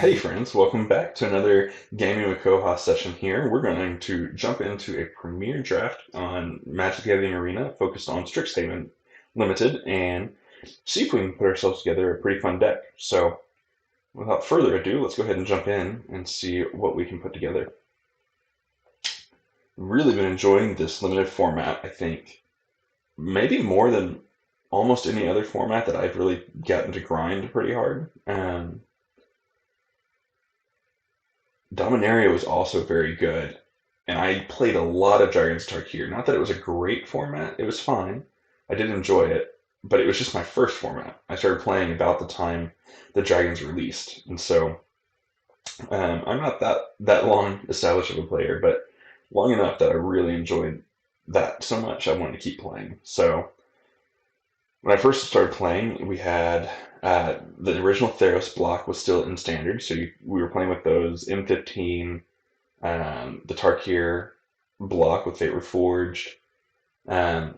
Hey friends, welcome back to another Gaming with Kohath session here. We're going to jump into a premier draft on Magic the Gathering Arena focused on Strixhaven Limited and see if we can put ourselves together a pretty fun deck. So without further ado, let's go ahead and jump in and see what we can put together. Really been enjoying this limited format, I think. Maybe more than almost any other format that I've really gotten to grind pretty hard. Dominaria was also very good, and I played a lot of Dragon's Tarkir. Not that it was a great format, it was fine. I did enjoy it, but it was just my first format. I started playing about the time the Dragons released, and so I'm not that long established of a player, but long enough that I really enjoyed that so much I wanted to keep playing. So when I first started playing, we had the original Theros block was still in standard, so we were playing with those M15, the Tarkir block with Fate Reforged. Um,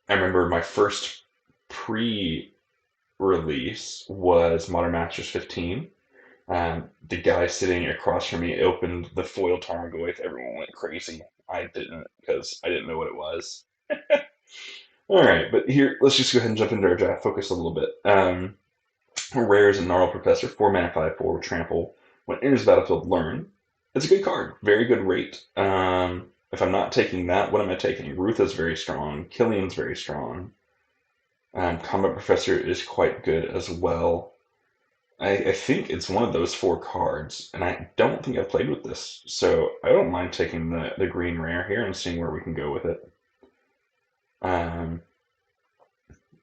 I remember my first pre-release was Modern Masters 15. The guy sitting across from me opened the foil Tarmogoyf. Everyone went crazy. I didn't because I didn't know what it was. All right, but here, let's just go ahead and jump into our draft. Focus a little bit. Rares and Gnarl Professor, 4 mana, 5/4, trample. When it enters the battlefield, learn. It's a good card. Very good rate. If I'm not taking that, what am I taking? Ruth is very strong. Killian's very strong. Combat Professor is quite good as well. I think it's one of those 4 cards, and I don't think I've played with this, so I don't mind taking the green rare here and seeing where we can go with it.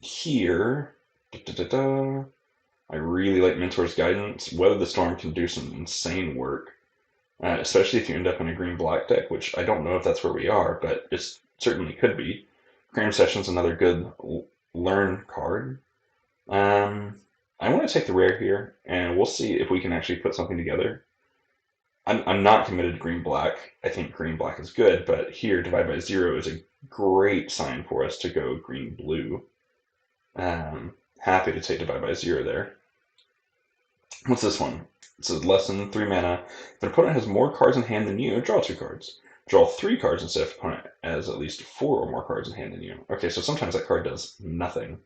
Here, da, da, da, da. I really like Mentor's Guidance. Weather the Storm can do some insane work, especially if you end up in a green-black deck, which I don't know if that's where we are, but it certainly could be. Cram Session's another good learn card. I want to take the rare here, and we'll see if we can actually put something together. I'm not committed to green-black. I think green-black is good, but here, Divide by Zero is a great sign for us to go green-blue. Happy to take Divide by Zero there. What's this one? It says less than 3 mana. If an opponent has more cards in hand than you, draw 2 cards. Draw 3 cards instead if opponent has at least 4 or more cards in hand than you. Okay, so sometimes that card does nothing.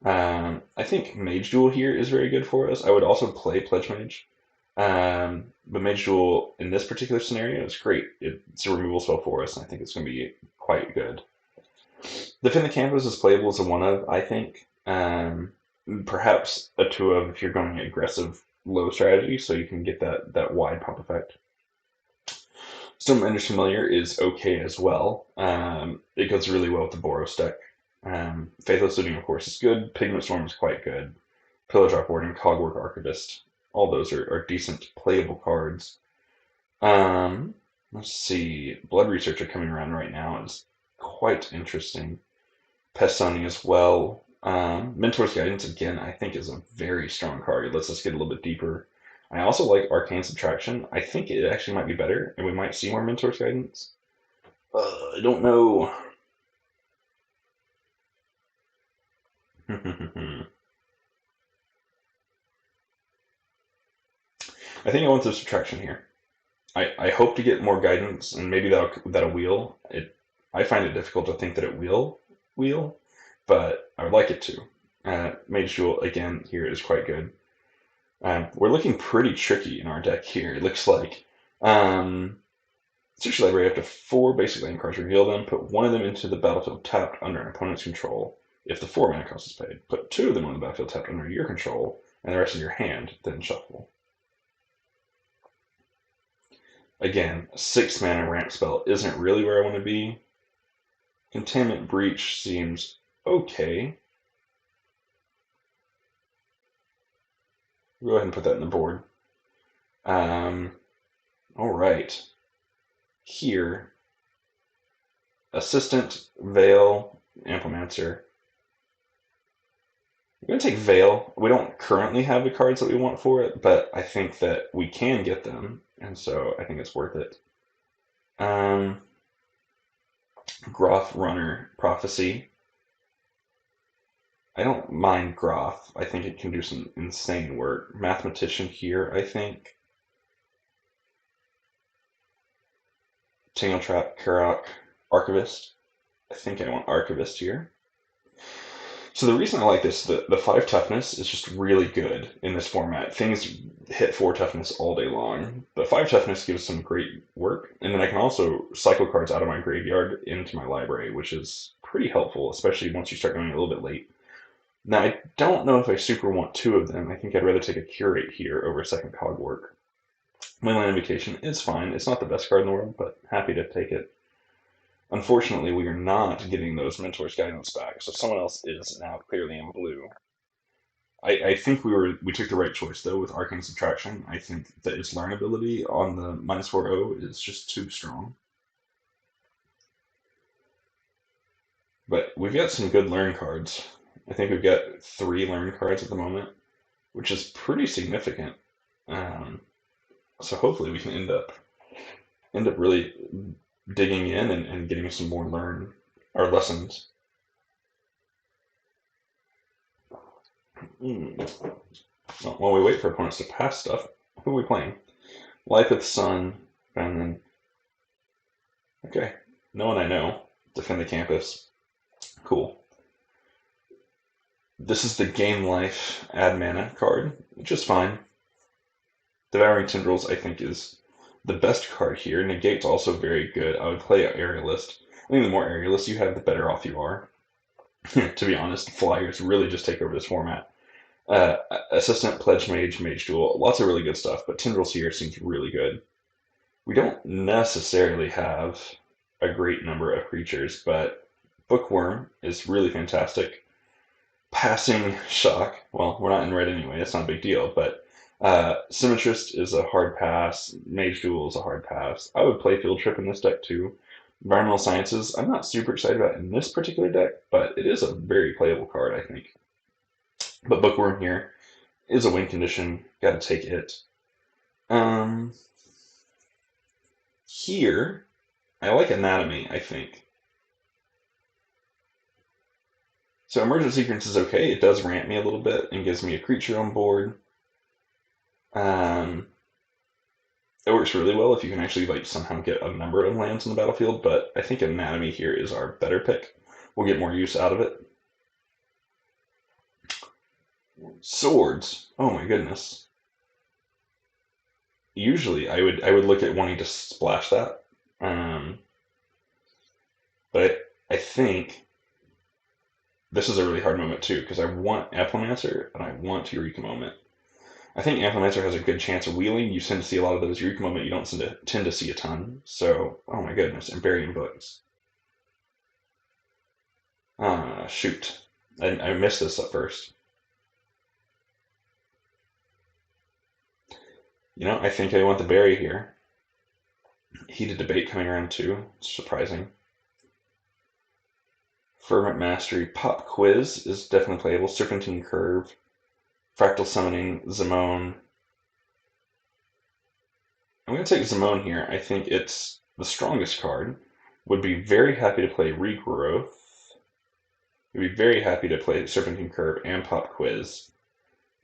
I think Mage Duel here is very good for us. I would also play Pledge Mage. But Mage Duel in this particular scenario is great. It's a removal spell for us, and I think it's going to be quite good. Defend the Canvas is playable as a 1-of, I think. Perhaps a 2-of if you're going aggressive low strategy, so you can get that wide pop effect. Storm Ender's Familiar is okay as well. It goes really well with the Boros deck. Faithless Looting, of course, is good. Pigment Storm is quite good. Pillar Drop Warden, Cogwork Archivist, all those are decent playable cards. Let's see. Blood Researcher coming around right now is quite interesting. Pest Summoning as well. Mentor's Guidance, again, I think is a very strong card. It lets us get a little bit deeper. I also like Arcane Subtraction. I think it actually might be better, and we might see more Mentor's Guidance. I don't know. I think I want the Subtraction here. I hope to get more guidance, and maybe that'll wheel. I find it difficult to think that it will wheel, but I would like it to. Mage Duel, again, here is quite good. We're looking pretty tricky in our deck here. It looks like Search Library up to 4 basic land cards, reveal them, put 1 of them into the battlefield tapped under an opponent's control if the 4 mana cost is paid. Put 2 of them on the battlefield tapped under your control, and the rest of your hand, then shuffle. Again, a 6 mana ramp spell isn't really where I want to be. Containment Breach seems okay. We'll go ahead and put that in the board. All right. Here, Assistant, Veil, Amplemancer. I'm going to take Veil. We don't currently have the cards that we want for it, but I think that we can get them, and so I think it's worth it. Groth Runner Prophecy. I don't mind Groth. I think it can do some insane work. Mathematician here, I think. Tingle Trap, Karok, Archivist. I think I want Archivist here. So the reason I like this, the 5 toughness is just really good in this format. Things hit 4 toughness all day long. But 5 toughness gives some great work, and then I can also cycle cards out of my graveyard into my library, which is pretty helpful, especially once you start going a little bit late. Now, I don't know if I super want 2 of them. I think I'd rather take a Curate here over a second Cogwork. Mainland Invocation is fine. It's not the best card in the world, but happy to take it. Unfortunately, we are not getting those Mentor's Guidance back, so someone else is now clearly in blue. I think we took the right choice though with Arcane Subtraction. I think that its learnability on the -4/0 is just too strong. But we've got some good learn cards. I think we've got 3 learn cards at the moment, which is pretty significant. So hopefully we can end up really digging in and getting some more learn our lessons. Well, while we wait for opponents to pass stuff, who are we playing? Life with Sun, and then okay, no one I know. Defend the campus. Cool. This is the Gain Life Add Mana card, which is fine. Devouring Tendrils, I think, is the best card here. Negate's also very good. I would play Aerialist. I think the more Aerialist you have, the better off you are. To be honest, Flyers really just take over this format. Assistant, Pledge Mage, Mage Duel, lots of really good stuff, but Tendrils here seems really good. We don't necessarily have a great number of creatures, but Bookworm is really fantastic. Passing Shock, well, we're not in red anyway, it's not a big deal, but Symmetrist is a hard pass, Mage Duel is a hard pass. I would play Field Trip in this deck too. Environmental Sciences, I'm not super excited about in this particular deck, but it is a very playable card, I think. But Bookworm here is a win condition, gotta take it. Here, I like Anatomy, I think. So Emergent Sequence is okay. It does ramp me a little bit and gives me a creature on board. It works really well if you can actually like somehow get a number of lands on the battlefield, but I think Anatomy here is our better pick. We'll get more use out of it. Swords. Oh my goodness. Usually I would look at wanting to splash that. But I think this is a really hard moment too, because I want Amplemancer and I want Eureka Moment. I think Amplemancer has a good chance of wheeling. You tend to see a lot of those Eureka Moment. You don't tend to see a ton. So, oh my goodness, and Burying Books. Shoot. I missed this at first. You know, I think I want the Berry here. Heated Debate coming around too. It's surprising. Fervent Mastery. Pop Quiz is definitely playable. Serpentine Curve. Fractal Summoning. Zimone. I'm going to take Zimone here. I think it's the strongest card. Would be very happy to play Regrowth. Would be very happy to play Serpentine Curve and Pop Quiz.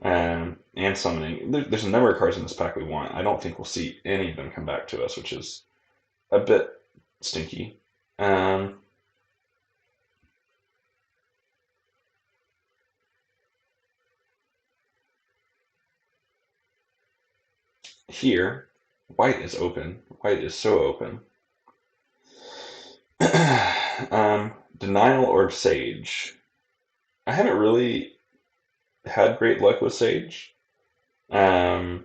And Summoning. There's a number of cards in this pack we want. I don't think we'll see any of them come back to us, which is a bit stinky. Here, white is open. White is so open. Denial or Sage. I haven't really had great luck with Sage. I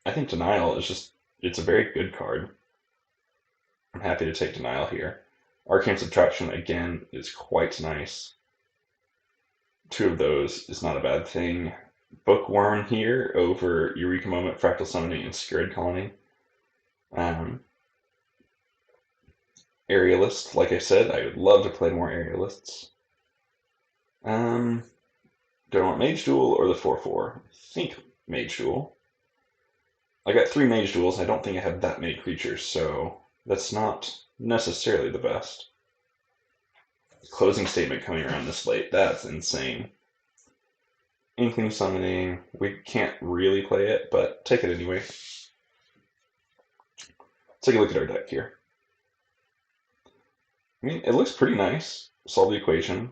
think Denial is just, it's a very good card. I'm happy to take Denial here. Arcane Subtraction, again, is quite nice. 2 of those is not a bad thing. Bookworm here over Eureka Moment, Fractal Summoning, and Scared Colony. Aerialist, like I said, I would love to play more Aerialists. Do I want Mage Duel or the 4/4? I think Mage Duel. I got 3 Mage Duels, and I don't think I have that many creatures, so that's not necessarily the best. Closing statement coming around this late. That's insane. Inkling Summoning. We can't really play it, but take it anyway. Take a look at our deck here. I mean, it looks pretty nice. Solve the equation.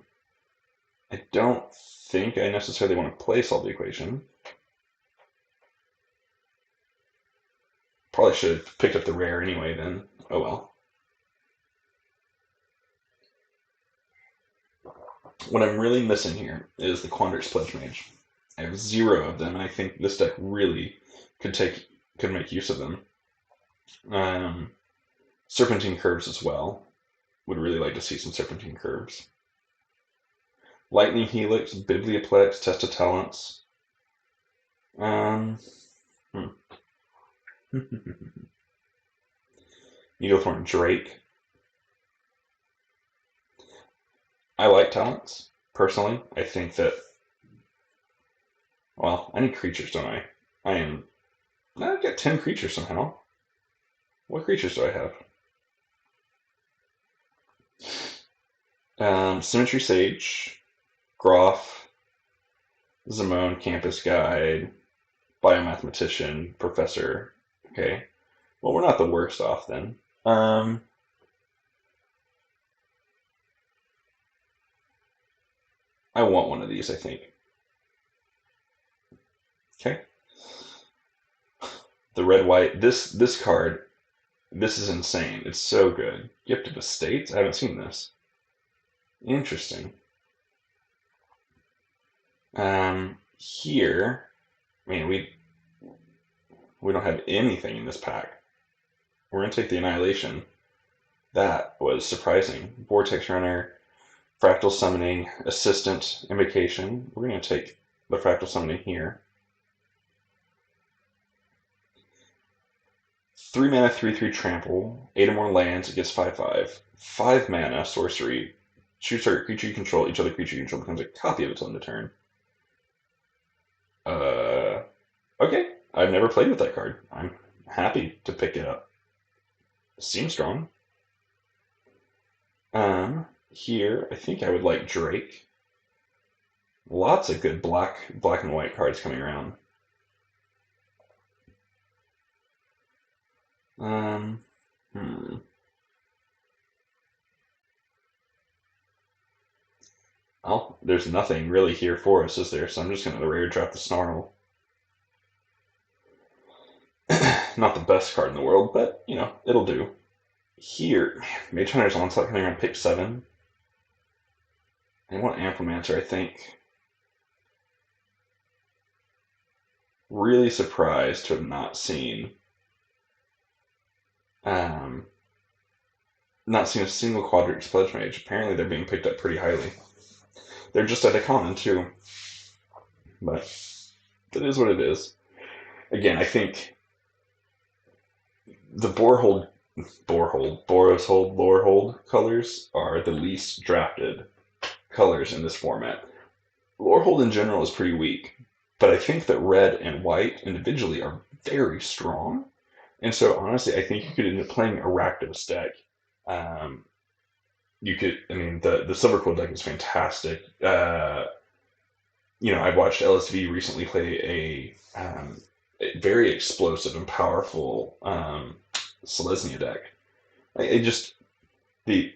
I don't think I necessarily want to play Solve the Equation. Probably should have picked up the rare anyway then. Oh well. What I'm really missing here is the Quandrix Pledge Mage. I have 0 of them, and I think this deck really could make use of them. Serpentine Curves as well. Would really like to see some Serpentine Curves. Lightning Helix, Biblioplex, Test of Talents. Needlethorn Drake. I like talents, personally. I think that, well, I need creatures, don't I? I've got 10 creatures somehow. What creatures do I have? Symmetry Sage, Groff, Zimone, Campus Guide, Biomathematician, Professor. Okay. Well, we're not the worst off then. I want one of these, I think. Okay. The red-white. This card, this is insane. It's so good. Gift of Estates? I haven't seen this. Interesting. Here, I mean, we don't have anything in this pack. We're going to take the Annihilation. That was surprising. Vortex Runner, Fractal Summoning, Assistant, Invocation. We're going to take the Fractal Summoning here. 3 mana, 3/3 Trample, 8 or more lands, it gets 5/5. 5 mana, Sorcery. Choose target creature you control, each other creature you control becomes a copy of its own turn. Okay. I've never played with that card. I'm happy to pick it up. Seems strong. Here, I think I would like Drake. Lots of good black and white cards coming around. Well, there's nothing really here for us, is there? So I'm just going to rare drop the Snarl. Not the best card in the world, but, you know, it'll do. Here, Mage Hunter's Onslaught coming around pick 7. I want Amplemancer, I think. Really surprised to have not seen a single Quandrix Pledge Mage. Apparently they're being picked up pretty highly. They're just at a common too. But it is what it is. Again, I think the Boros Hold, Lore Hold colors are the least drafted colors in this format. Lore Hold in general is pretty weak, but I think that red and white individually are very strong. And so honestly, I think you could end up playing a Rakdos deck. You could, I mean, the Silver Quill deck is fantastic. You know, I watched LSV recently play a very explosive and powerful Selesnya deck. The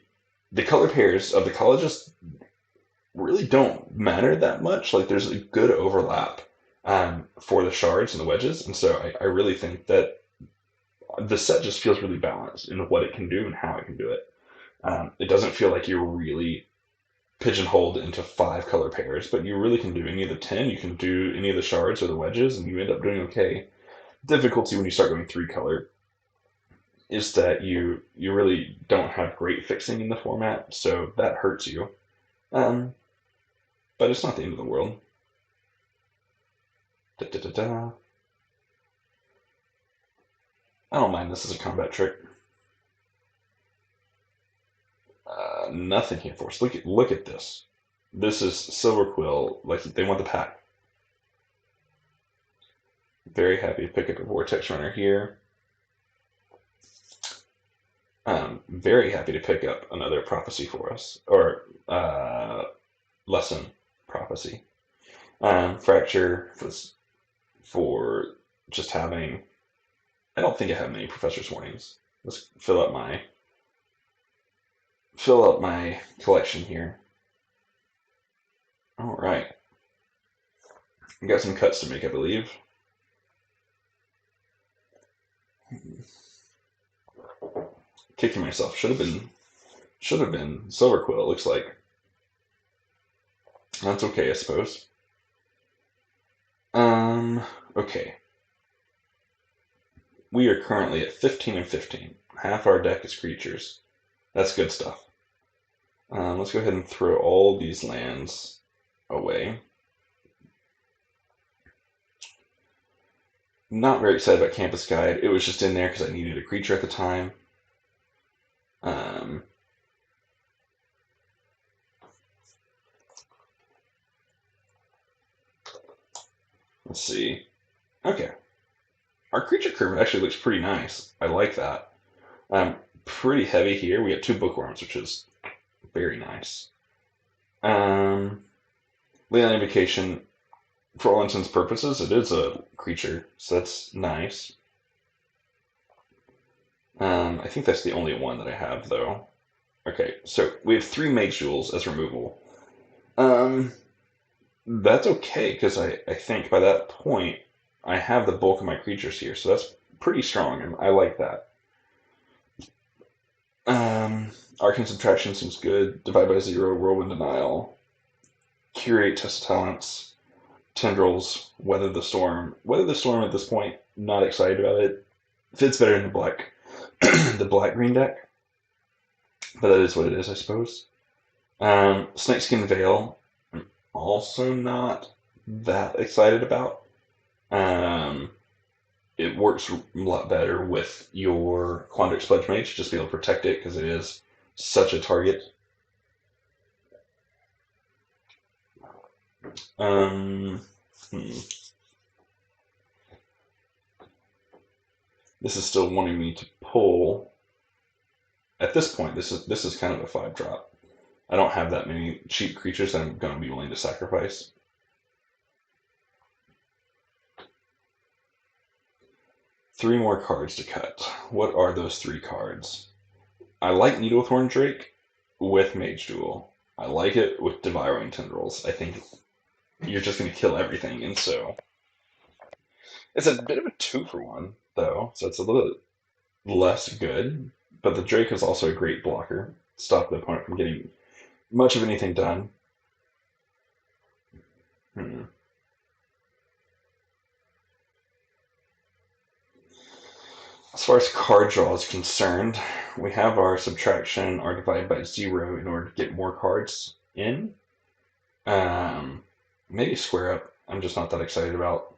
color pairs of the colleges really don't matter that much. Like there's a good overlap for the shards and the wedges, and so I really think that the set just feels really balanced in what it can do and how it can do it. It doesn't feel like you're really pigeonholed into 5 color pairs, but you really can do any of the 10. You can do any of the shards or the wedges, and you end up doing okay. Difficulty when you start going 3 color is that you really don't have great fixing in the format, so that hurts you. But it's not the end of the world. Da, da, da, da. I don't mind this as a combat trick. Nothing here for us. Look at this. This is Silver Quill. Like they want the pack. Very happy to pick up a Vortex Runner here. Very happy to pick up another prophecy for us, or lesson prophecy. Fracture was for just having. I don't think I have many professor's warnings. Let's fill up my collection here. All right, we got some cuts to make, I believe. Kicking myself. Should have been Silver Quill. It looks like that's okay, I suppose. Okay. We are currently at 15 and 15. Half our deck is creatures. That's good stuff. Let's go ahead and throw all these lands away. Not very excited about Campus Guide. It was just in there because I needed a creature at the time. Let's see. Okay. Our creature curve actually looks pretty nice. I like that. Pretty heavy here. We got 2 bookworms, which is very nice. Land Invocation, for all intents and purposes, it is a creature, so that's nice. I think that's the only one that I have, though. Okay, so we have 3 Mage Jewels as removal. That's okay, because I think by that point, I have the bulk of my creatures here, so that's pretty strong, and I like that. Arcane Subtraction seems good. Divide by 0, Whirlwind Denial. Curate, Test of Talents. Tendrils, Weather the Storm. Weather the Storm at this point, not excited about it. Fits better in the black, the black-green deck, but that is what it is, I suppose. Snakeskin Veil, I'm also not that excited about. It works a lot better with your Quandrix Pledge Mage, just be able to protect it because it is such a target. This is still wanting me to pull. At this point, this is kind of a 5-drop. I don't have that many cheap creatures that I'm going to be willing to sacrifice. Three more cards to cut. What are those 3 cards? I like Needlethorn Drake with Mage Duel. I like it with Devouring Tendrils. I think you're just going to kill everything, and so it's a bit of a 2-for-1, though, so it's a little less good. But the Drake is also a great blocker. Stop the opponent from getting much of anything done. As far as card draw is concerned, we have our subtraction, our divide by 0 in order to get more cards in. Maybe square up. I'm just not that excited about.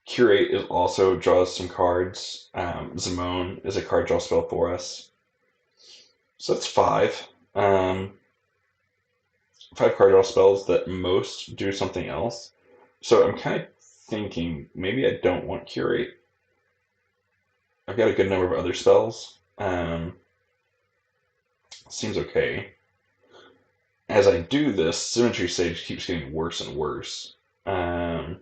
Curate is also draws some cards. Zimone is a card draw spell for us. So that's 5. 5 card draw spells that most do something else. So I'm kind of thinking maybe I don't want Curate. I've got a good number of other spells. Seems okay. As I do this, Symmetry Sage keeps getting worse and worse. Hmm.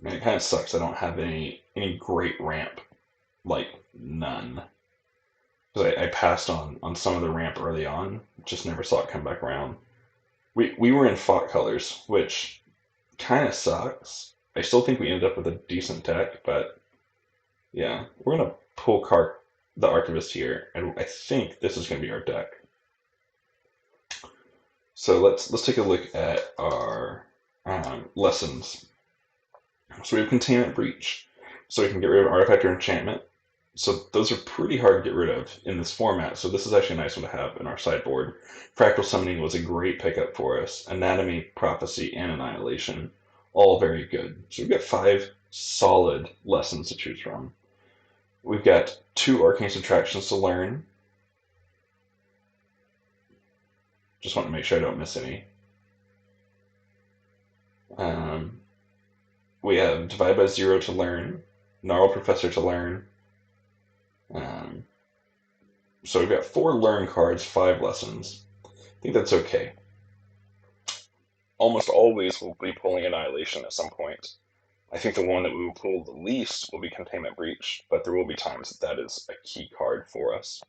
Man, it kind of sucks. I don't have any great ramp, like none. Because I passed on some of the ramp early on, just never saw it come back around. We were in fought colors, which kind of sucks. I still think we ended up with a decent deck, but yeah, we're gonna pull the Archivist here, and I think this is gonna be our deck. So let's take a look at our lessons. So we have Containment Breach, so we can get rid of Artifact or Enchantment. So those are pretty hard to get rid of in this format, so this is actually a nice one to have in our sideboard. Fractal Summoning was a great pickup for us. Anatomy, Prophecy, and Annihilation, all very good. So we've got 5 solid lessons to choose from. We've got 2 arcane subtractions to learn. Just want to make sure I don't miss any. Um, we have Divide by Zero to learn, Gnarl Professor to learn. Um, so we've got 4 learn cards, 5 lessons. I think that's okay. Almost always we'll be pulling Annihilation at some point. I think the one that we will pull the least will be Containment Breach, but there will be times that is a key card for us.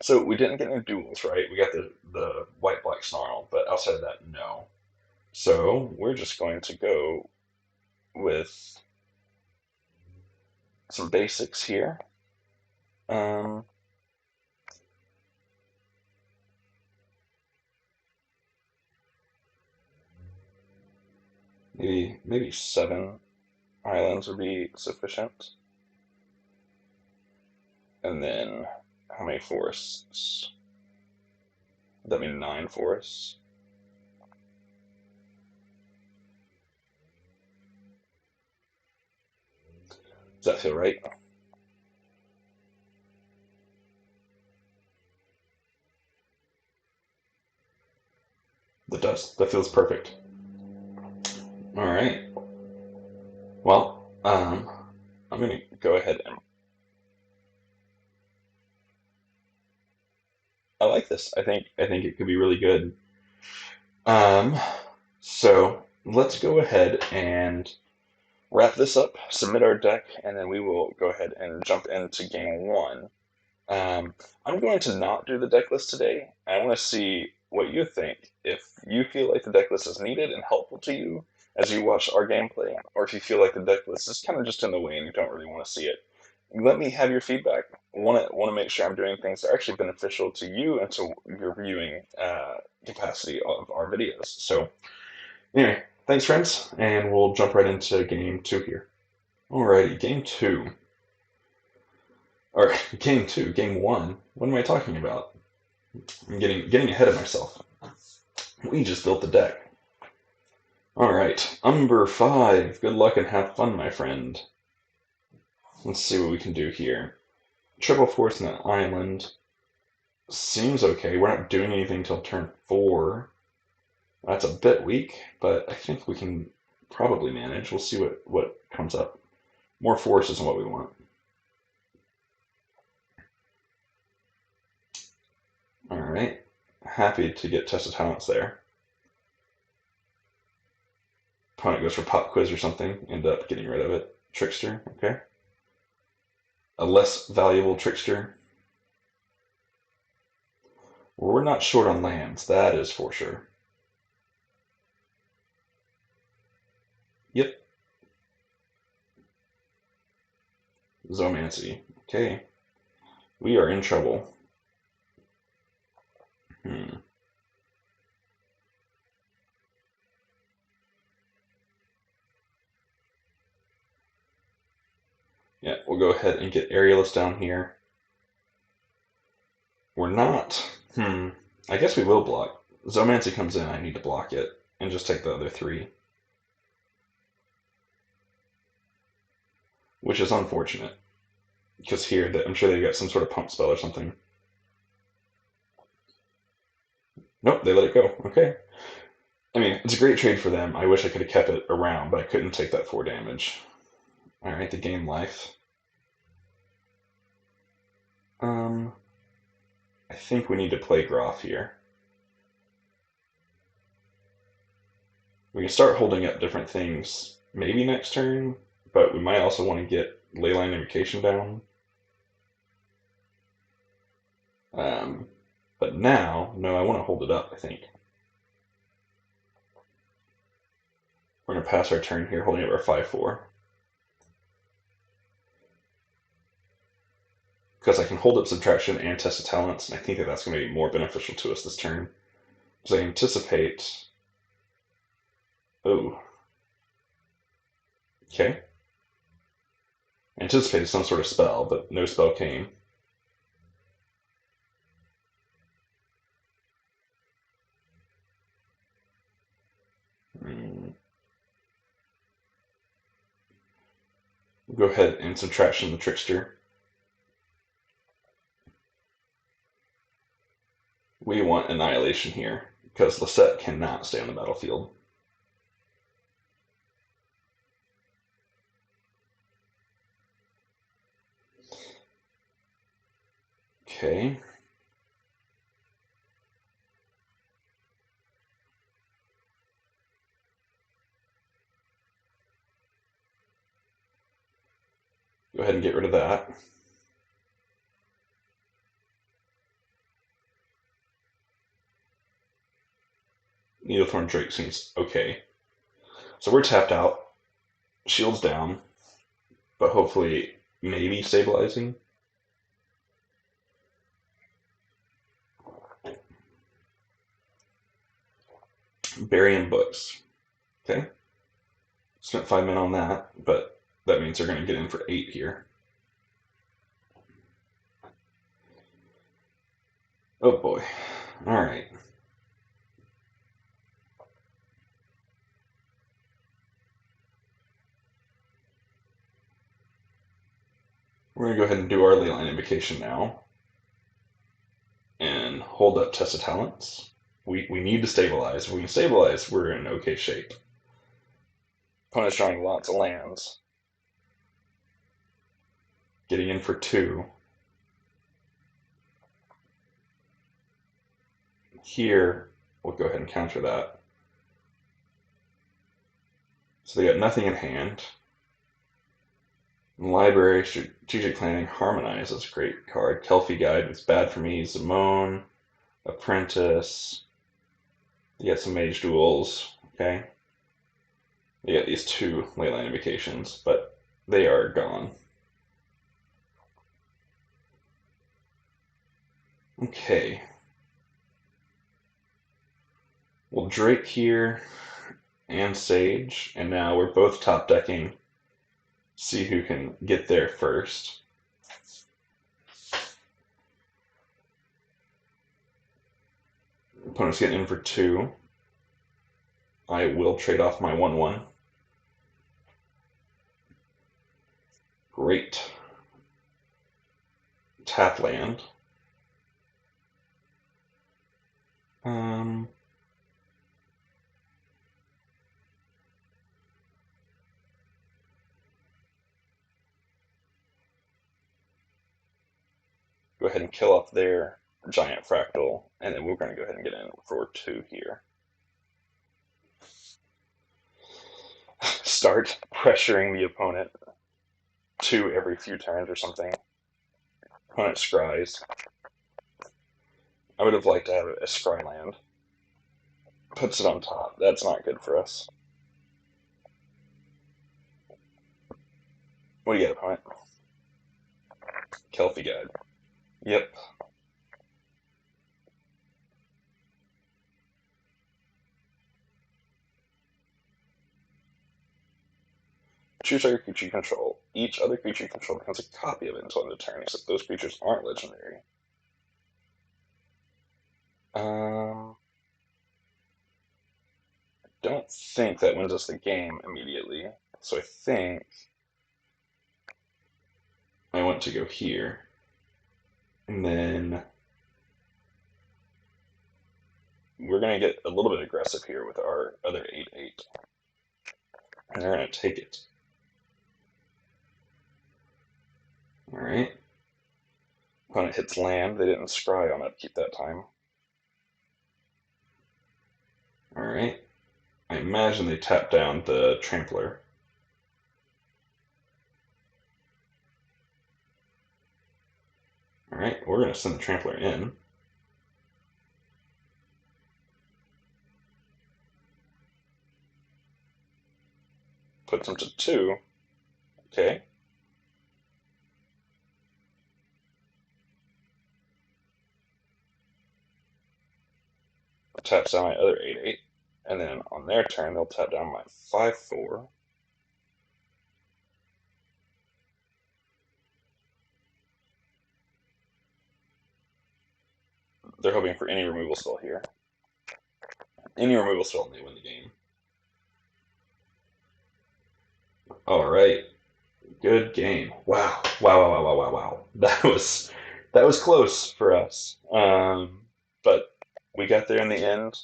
So we didn't get any duels, right? We got the white-black Snarl, but outside of that, no. So we're just going to go with some basics here. Um, maybe 7 islands would be sufficient. And then how many forests? Would that mean 9 forests? Does that feel right? That does. That feels perfect. All right. Well, I'm gonna go ahead and I like this. I think it could be really good. Um, so let's go ahead and wrap this up, submit our deck, and then we will go ahead and jump into game 1. I'm going to not do the deck list today. I want to see what you think. If you feel like the deck list is needed and helpful to you as you watch our gameplay, or if you feel like the deck list is kind of just in the way and you don't really want to see it, let me have your feedback. Want to make sure I'm doing things that are actually beneficial to you and to your viewing capacity of our videos. So anyway, thanks friends, and we'll jump right into game 2 here. Alrighty, game 2. Or game 2, game 1. What am I talking about? I'm getting ahead of myself. We just built the deck. Alright, Umber 5. Good luck and have fun, my friend. Let's see what we can do here. Triple Force and an island. Seems okay. We're not doing anything till turn 4. That's a bit weak, but I think we can probably manage. We'll see what comes up. More force isn't what we want. Alright. Happy to get Test of Talents there. Opponent goes for Pop Quiz or something. End up getting rid of it. Trickster, okay. A less valuable Trickster. We're not short on lands, that is for sure. Yep. Zomancy. Okay. We are in trouble. Yeah, we'll go ahead and get Aerialist down here. We're not. I guess we will block. Zomancy comes in, I need to block it, and just take the other 3. Which is unfortunate. Because here, I'm sure they've got some sort of pump spell or something. Nope, they let it go. Okay. I mean, it's a great trade for them. I wish I could have kept it around, but I couldn't take that 4 damage. Alright, the game life. I think we need to play Groth here. We can start holding up different things maybe next turn, but we might also want to get Leyline Invocation down. But now, no, I want to hold it up, I think. We're going to pass our turn here, holding up our 5-4. Because I can hold up Subtraction and Test of Talents, and I think that's going to be more beneficial to us this turn. Because I anticipate... Oh. Okay. I anticipated some sort of spell, but no spell came. Go ahead and subtraction the Trickster. We want Annihilation here, because Lisette cannot stay on the battlefield. Okay. Go ahead and get rid of that. Needlethorn Drake seems okay. So we're tapped out. Shield's down. But hopefully, maybe stabilizing. Burying books. Okay. Spent 5 men on that, but that means they're going to get in for 8 here. Oh boy. Alright. We're going to go ahead and do our Leyline Invocation now. And hold up Test of Talents. We need to stabilize. If we can stabilize, we're in okay shape. Opponent's drawing lots of lands. Getting in for 2. Here, we'll go ahead and counter that. So they got nothing in hand. Library, Strategic Planning, Harmonize, that's a great card. Kelpie Guide, it's bad for me. Zimone, Apprentice. You got some Mage Duels, okay? You got these 2 Leyline Invocations, but they are gone. Okay. We'll Drake here and Sage, and now we're both top decking. See who can get there first. Opponent's getting in for 2. I will trade off my 1/1. Great. Tap land. Go ahead and kill off their giant fractal, and then we're going to go ahead and get in for 2 here. Start pressuring the opponent 2 every few turns or something. Opponent scries. I would have liked to have a scry land. Puts it on top. That's not good for us. What do you get, opponent? Kelpie Guide. Yep. Choose other creature you control. Each other creature you control becomes a copy of it until end of turn, except those creatures aren't legendary. I don't think that wins us the game immediately. So I think I want to go here. And then we're going to get a little bit aggressive here with our other 8/8. And they're going to take it. Alright. Opponent hits land. They didn't scry on upkeep that time. Alright. I imagine they tapped down the Trampler. Alright, we're going to send the Trampler in. Puts him to 2. Okay. Taps down my other 8/8. And then on their turn, they'll tap down my 5/4. They're hoping for any removal spell here. Any removal spell, and they win the game. Alright. Good game. Wow. Wow, wow, wow, wow, wow, wow. That was close for us. But we got there in the end.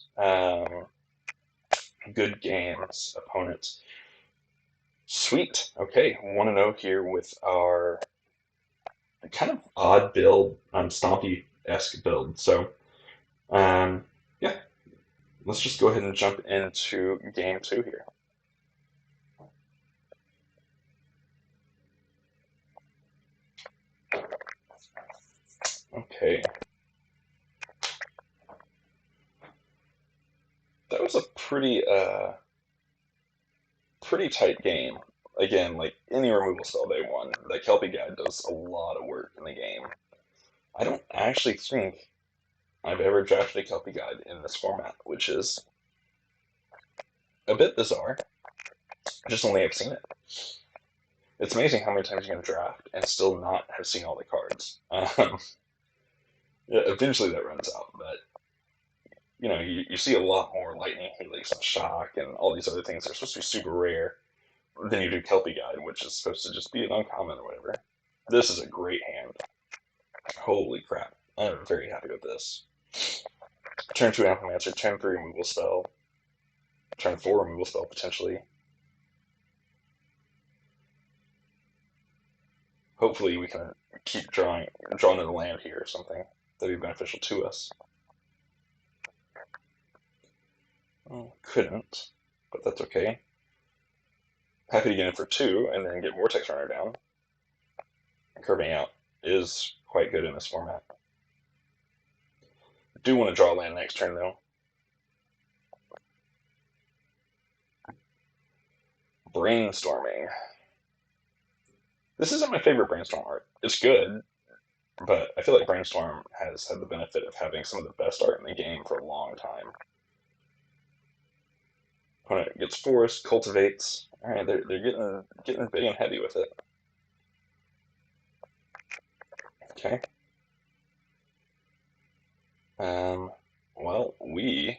Good games, opponents. Sweet. Okay, 1-0 here with our kind of odd build, Stompy-esque build. So, um, yeah, let's just go ahead and jump into game two here. Okay. That was a pretty tight game. Again, like any removal spell they won, the Kelpie guy does a lot of work in the game. I don't actually think I've ever drafted a Kelpie guide in this format, which is a bit bizarre. I just only have seen it. It's amazing how many times you can draft and still not have seen all the cards. Yeah, eventually that runs out, but you see a lot more Lightning, Helix, and Shock, and all these other things that are supposed to be super rare than you do Kelpie Guide, which is supposed to just be an uncommon or whatever. This is a great hand. Holy crap. I'm very happy with this. Turn 2 Amplimancer, turn 3 removal spell, turn 4 removal spell potentially. Hopefully we can keep drawing to the land here or something that'd be beneficial to us. Couldn't, but that's okay. Happy to get in for 2 and then get Vortex Runner down. Curving out is quite good in this format. Do want to draw land next turn though. Brainstorming. This isn't my favorite Brainstorm art. It's good, but I feel like Brainstorm has had the benefit of having some of the best art in the game for a long time. Opponent gets Forest, cultivates. All right, they're getting big and heavy with it. Okay. Well, we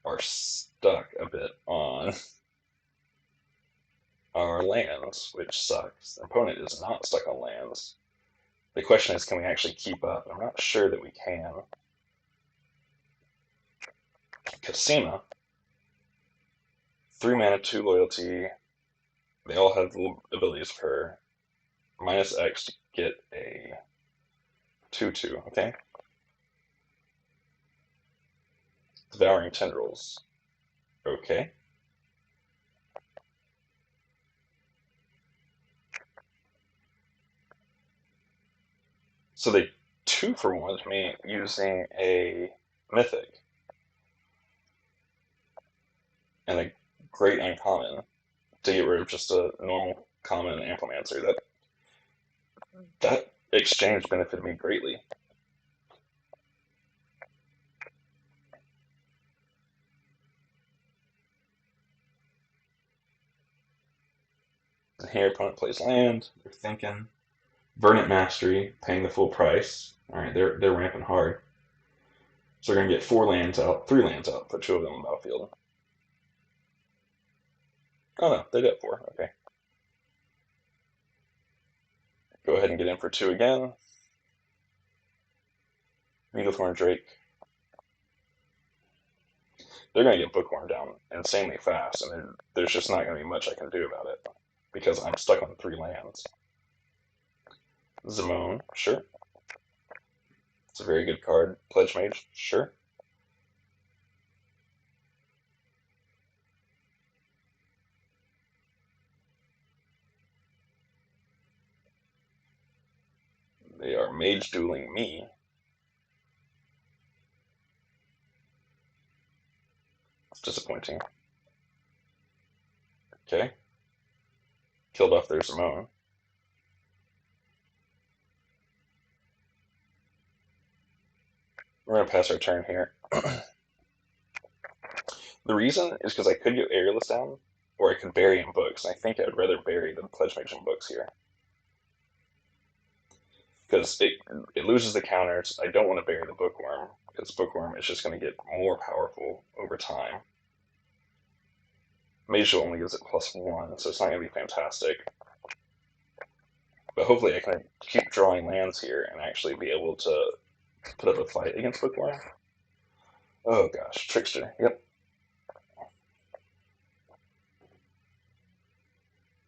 are stuck a bit on our lands, which sucks. The opponent is not stuck on lands. The question is, can we actually keep up? I'm not sure that we can. Casima, 3 mana, 2 loyalty. They all have abilities for her. Minus X to get a 2/2. Okay. Devouring Tendrils. Okay. So they 2-for-1 me using a Mythic and a great uncommon to get rid of just a normal common Amplimancer. That exchange benefited me greatly. And here, opponent plays land. They're thinking Verdant Mastery, paying the full price. All right, they're ramping hard. So they're gonna get 4 lands out, 3 lands out, put 2 of them on the battlefield. Oh no, they did 4. Okay. Go ahead and get in for 2 again. Needlethorn Drake. They're going to get Bookworm down insanely fast, and there's just not going to be much I can do about it because I'm stuck on 3 lands. Zimone, sure. It's a very good card. Pledge Mage, sure. They are mage dueling me. It's disappointing. Okay. Killed off their Zimone. We're going to pass our turn here. The reason is because I could get Aerialist down, or I could bury in books. I think I'd rather bury than Pledge Mage in books here. Because it loses the counters. I don't want to bury the Bookworm, because Bookworm is just going to get more powerful over time. Mage only gives it +1, so it's not going to be fantastic. But hopefully I can keep drawing lands here and actually be able to put up a fight against Bookworm. Oh gosh, Trickster. Yep.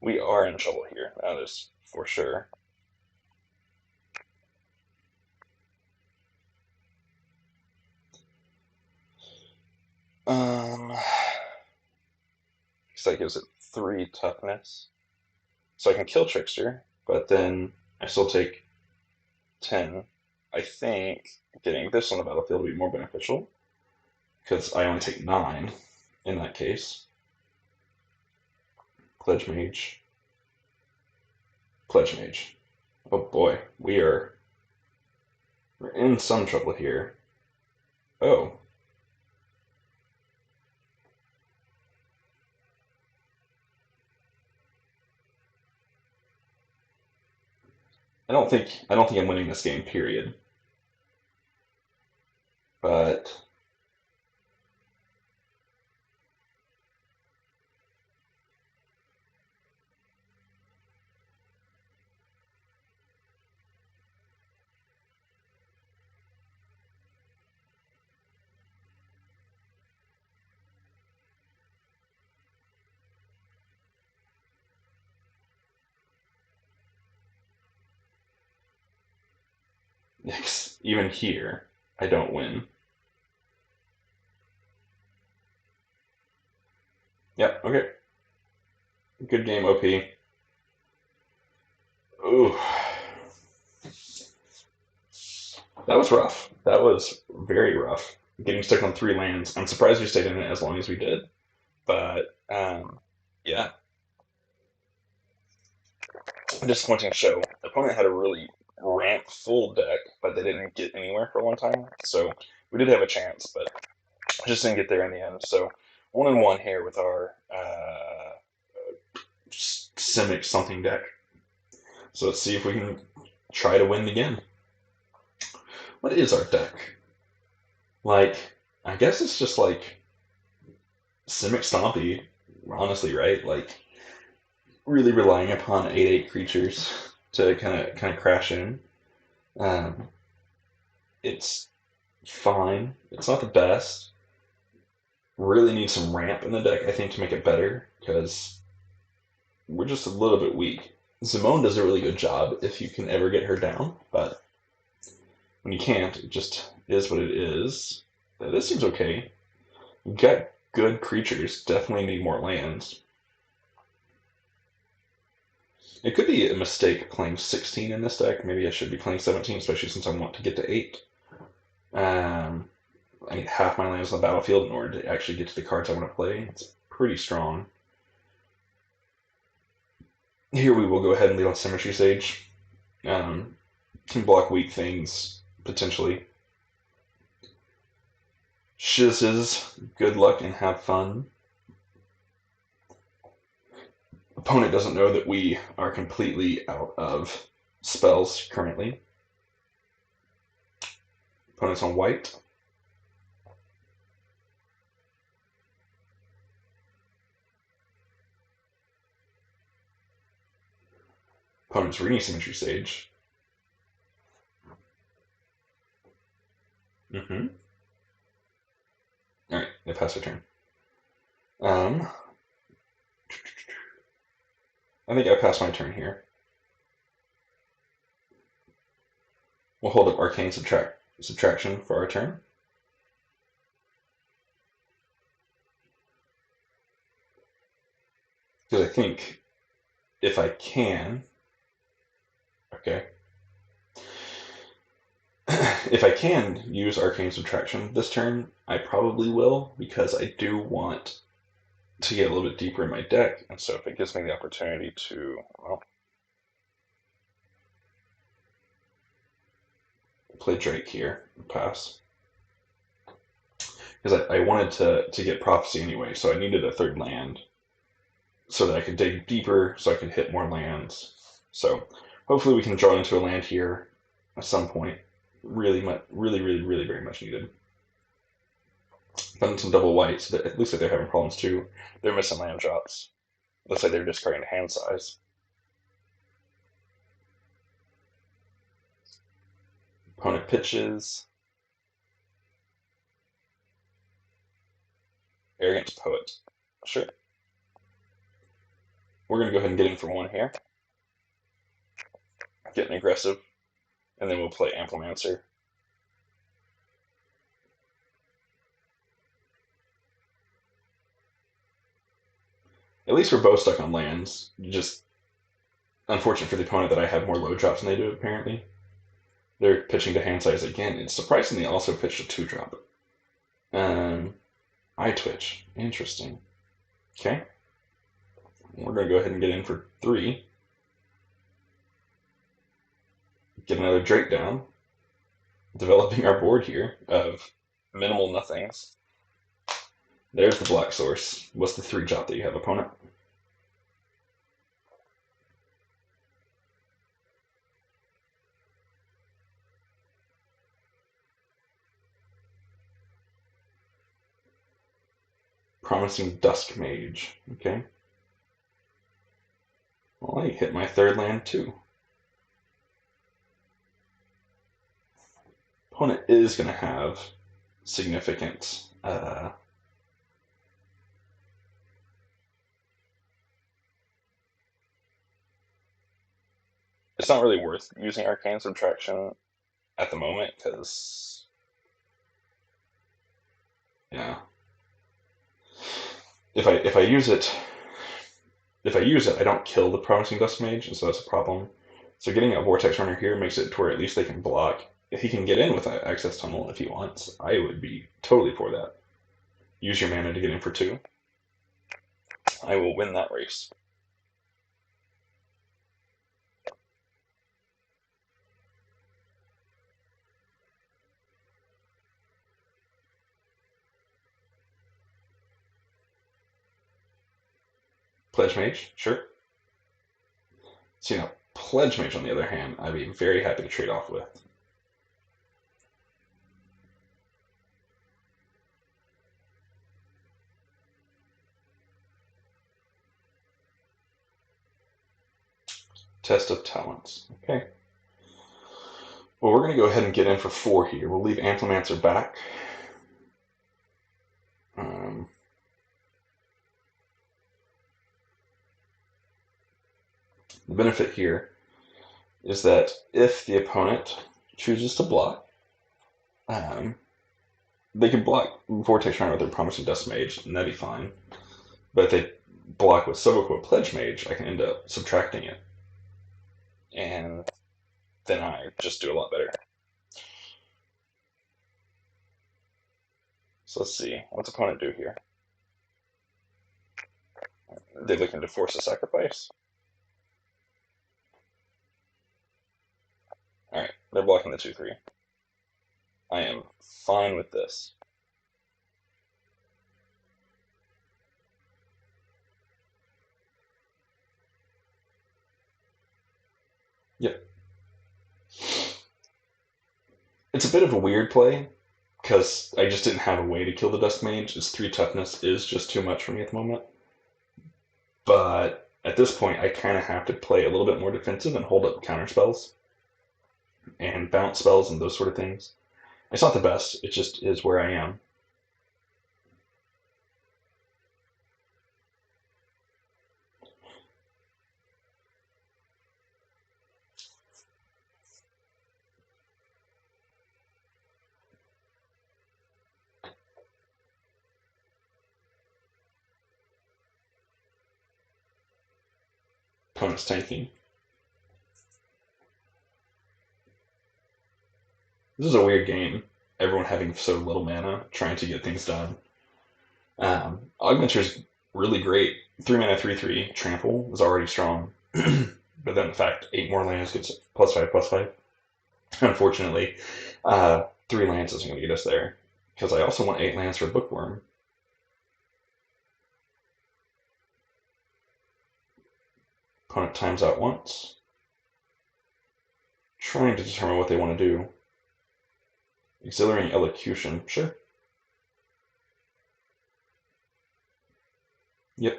We are in trouble here. That is for sure. Um, so that gives it 3 toughness. So I can kill Trickster, but then I still take 10. I think getting this on the battlefield would be more beneficial because I only take 9 in that case. Pledge Mage. Pledge Mage. Oh boy, we're in some trouble here. Oh. I don't think I'm winning this game, period. But even here, I don't win. Yep, okay. Good game, OP. Ooh. That was rough. That was very rough. Getting stuck on 3 lands. I'm surprised we stayed in it as long as we did. But yeah, disappointing show. The opponent had a really ramp full deck, but they didn't get anywhere for a long time. So we did have a chance, but just didn't get there in the end. So 1-1 here with our Simic something deck. So let's see if we can try to win again. What is our deck? Like, I guess it's just like Simic Stompy, honestly, right? Like, really relying upon 8/8 creatures to kind of crash in. Um, it's fine. It's not the best. Really need some ramp in the deck, I think, to make it better because we're just a little bit weak. Simone does a really good job if you can ever get her down, but when you can't, it just is what it is. This seems okay. You've got good creatures. Definitely need more lands. It could be a mistake playing 16 in this deck. Maybe I should be playing 17, especially since I want to get to 8. I need half my lands on the battlefield in order to actually get to the cards I want to play. It's pretty strong. Here we will go ahead and lead on Symmetry Sage. Can block weak things, potentially. Shizzes, good luck and have fun. Opponent doesn't know that we are completely out of spells currently. Opponent's on white. Opponent's reading Symmetry Sage. Mm-hmm. Alright, they pass their turn. I think I passed my turn here. We'll hold up Arcane Subtraction for our turn. Because I think if I can, okay, if I can use Arcane Subtraction this turn, I probably will because I do want to get a little bit deeper in my deck, and so if it gives me the opportunity to, well, play Drake here, pass. Because I wanted to get Prophecy anyway, so I needed a 3rd land so that I could dig deeper, so I could hit more lands. So hopefully we can draw into a land here at some point. Really, really very much needed. Then some double whites. So it looks like they're having problems too. They're missing land drops. Looks like they're discarding hand size. Opponent pitches. Arrogant Poet. Sure. We're going to go ahead and get in for one here. Getting aggressive. And then we'll play Amplimancer. At least we're both stuck on lands. Just unfortunate for the opponent that I have more low drops than they do, apparently. They're pitching to hand size again, and surprisingly also pitched a 2-drop. Eye Twitch. Interesting. Okay. We're going to go ahead and get in for 3. Get another Drake down. Developing our board here of minimal nothings. There's the black source. What's the 3-drop that you have, opponent? Promising Dusk Mage. Okay. Well, I hit my 3rd land too. Opponent is going to have significant it's not really worth using Arcane Subtraction at the moment because, yeah, if I use it, I don't kill the Promising Dust Mage, and so that's a problem. So getting a Vortex Runner here makes it to where at least they can block. If he can get in with that Access Tunnel if he wants, I would be totally for that. Use your mana to get in for 2. I will win that race. Pledge Mage, sure. So, Pledge Mage, on the other hand, I'd be very happy to trade off with. Test of Talents. Okay. Well, we're going to go ahead and get in for 4 here. We'll leave Amplimancer back. The benefit here is that if the opponent chooses to block, they can block Vortex Runner with their Promising Dust Mage, and that'd be fine. But if they block with Soboko Pledge Mage, I can end up subtracting it. And then I just do a lot better. So let's see. What's opponent do here? They're looking to force a sacrifice. Alright, they're blocking the 2-3. I am fine with this. Yep. It's a bit of a weird play, because I just didn't have a way to kill the Dust Mage. Its 3 toughness is just too much for me at the moment. But at this point, I kind of have to play a little bit more defensive and hold up counter spells and bounce spells and those sort of things. It's not the best, it just is where I am. Opponent's tanking. This is a weird game. Everyone having so little mana, trying to get things done. Augmenter's really great. 3 mana, 3/3. Trample is already strong. But then, in fact, 8 more lands gets +5/+5. Unfortunately, 3 lands isn't going to get us there. Because I also want 8 lands for Bookworm. Opponent times out once. Trying to determine what they want to do. Exhilarating Elocution, sure. Yep.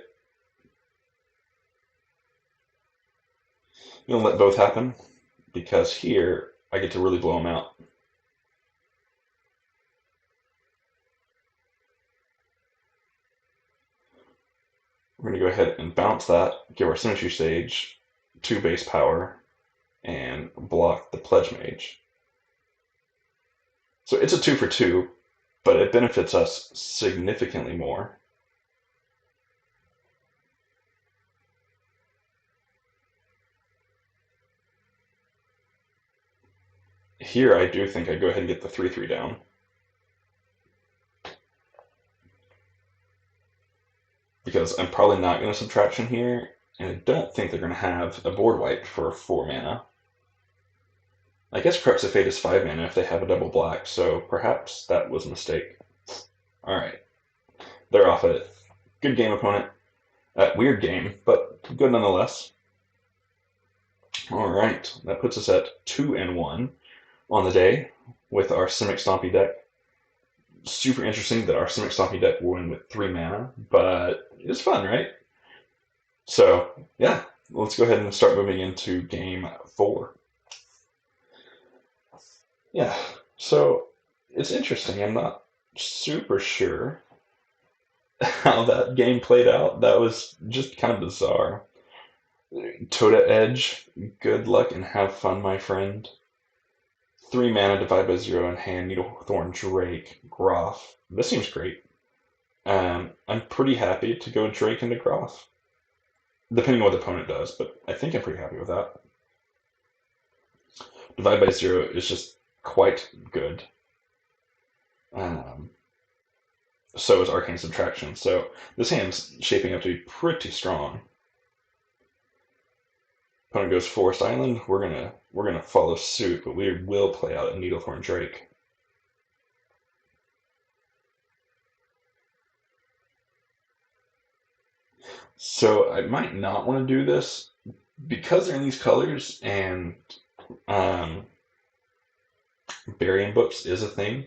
I'm going to let both happen, because here I get to really blow them out. We're going to go ahead and bounce that, give our Symmetry Sage 2 base power, and block the Pledge Mage. So it's a 2 for 2, but it benefits us significantly more. Here I do think I'd go ahead and get the 3/3 down. Because I'm probably not going to Subtraction here, and I don't think they're going to have a board wipe for 4 mana. I guess Corrupts of Fate is 5 mana if they have a double black, so perhaps that was a mistake. Alright. They're off it. Good game, opponent. Weird game, but good nonetheless. Alright, that puts us at 2-1 on the day with our Simic Stompy deck. Super interesting that our Simic Stompy deck will win with 3 mana, but it's fun, right? So, yeah, let's go ahead and start moving into game 4. Yeah, so it's interesting. I'm not super sure how that game played out. That was just kind of bizarre. Toda Edge, good luck and have fun, my friend. 3 mana, divide by 0 in hand, Needlethorn Drake, Groth. This seems great. I'm pretty happy to go Drake into Groth. Depending on what the opponent does, but I think I'm pretty happy with that. Divide by 0 is just quite good. So is Arcane Subtraction. So this hand's shaping up to be pretty strong. Opponent goes Forest Island. We're gonna follow suit, but we will play out a Needlethorn Drake. So I might not want to do this because they're in these colors, and Burying Books is a thing.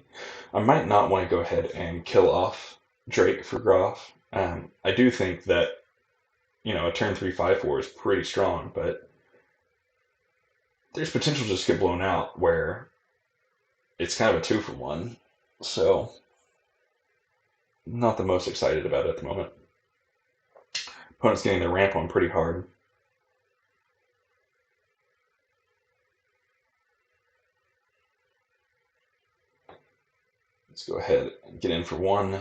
I might not want to go ahead and kill off Drake for Groth. I do think that a turn 3/5/4 is pretty strong, but there's potential to just get blown out where it's kind of a 2 for 1. So not the most excited about it at the moment. Opponent's getting their ramp on pretty hard. Let's go ahead and get in for 1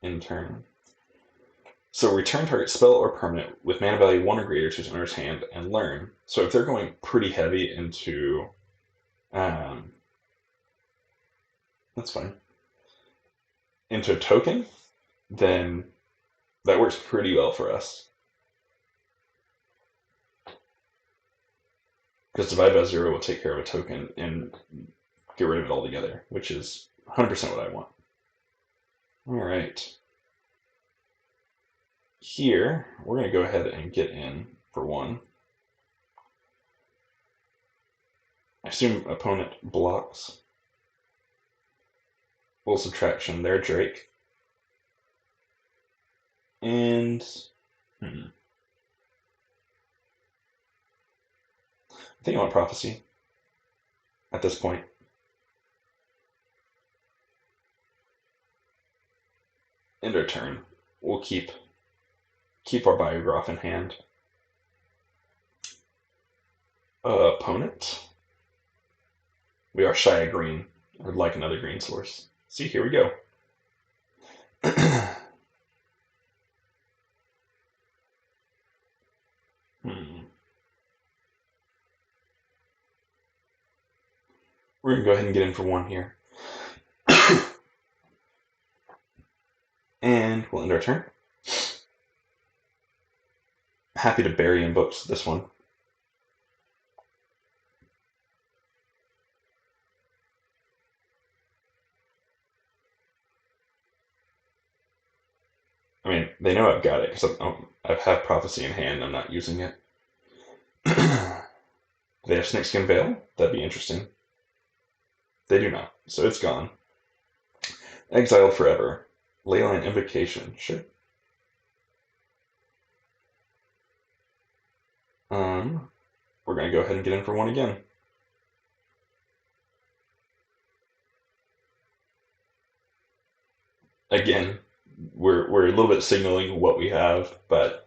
in turn. So return target spell or permanent with mana value 1 or greater to its owner's hand and learn. So if they're going pretty heavy into that's fine. Into a token, then that works pretty well for us. Because divide by 0 will take care of a token and get rid of it altogether, which is 100% what I want. Alright. Here, we're going to go ahead and get in for 1. I assume opponent blocks. Full Subtraction there, Drake. And I think I want Prophecy at this point. End our turn. We'll keep our Biograph in hand. Opponent. We are shy of green. I'd like another green source. See, here we go. We're going to go ahead and get in for 1 here. And we'll end our turn. Happy to bury in books this one. I mean, they know I've got it because I have Prophecy in hand. I'm not using it. They have Snakeskin Veil. That'd be interesting. They do not, so it's gone. Exiled forever. Leyline Invocation. Sure. We're going to go ahead and get in for 1 again. Again, we're a little bit signaling what we have, but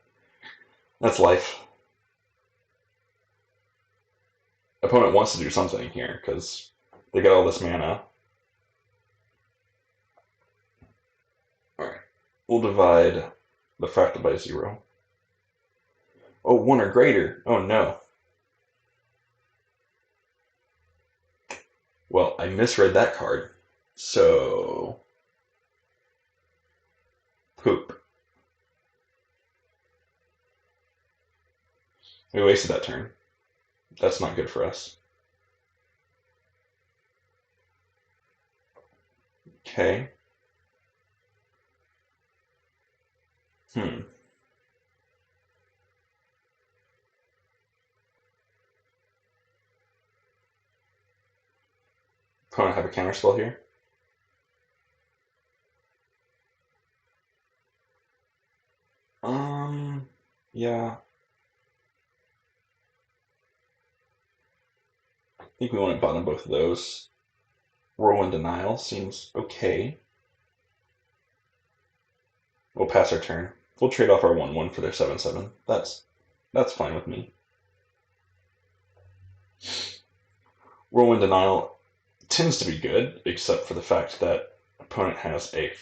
that's life. Opponent wants to do something here because they got all this mana. All right, we'll divide the fractal by 0. Oh, 1 or greater. Oh no. Well, I misread that card. So poop. We wasted that turn. That's not good for us. Okay. Hmm. Opponent have a counter spell here. Yeah. I think we want to bottom both of those. Whirlwind Denial seems okay. We'll pass our turn. We'll trade off our 1/1 for their 7/7. That's fine with me. Whirlwind Denial tends to be good, except for the fact that opponent has a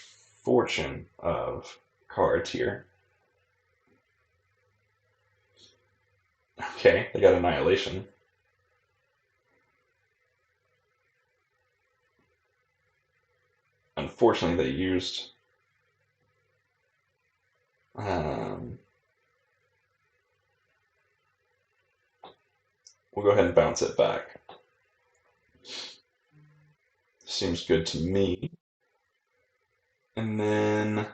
fortune of cards here. Okay, they got Annihilation. Unfortunately, they used we'll go ahead and bounce it back. Seems good to me. And then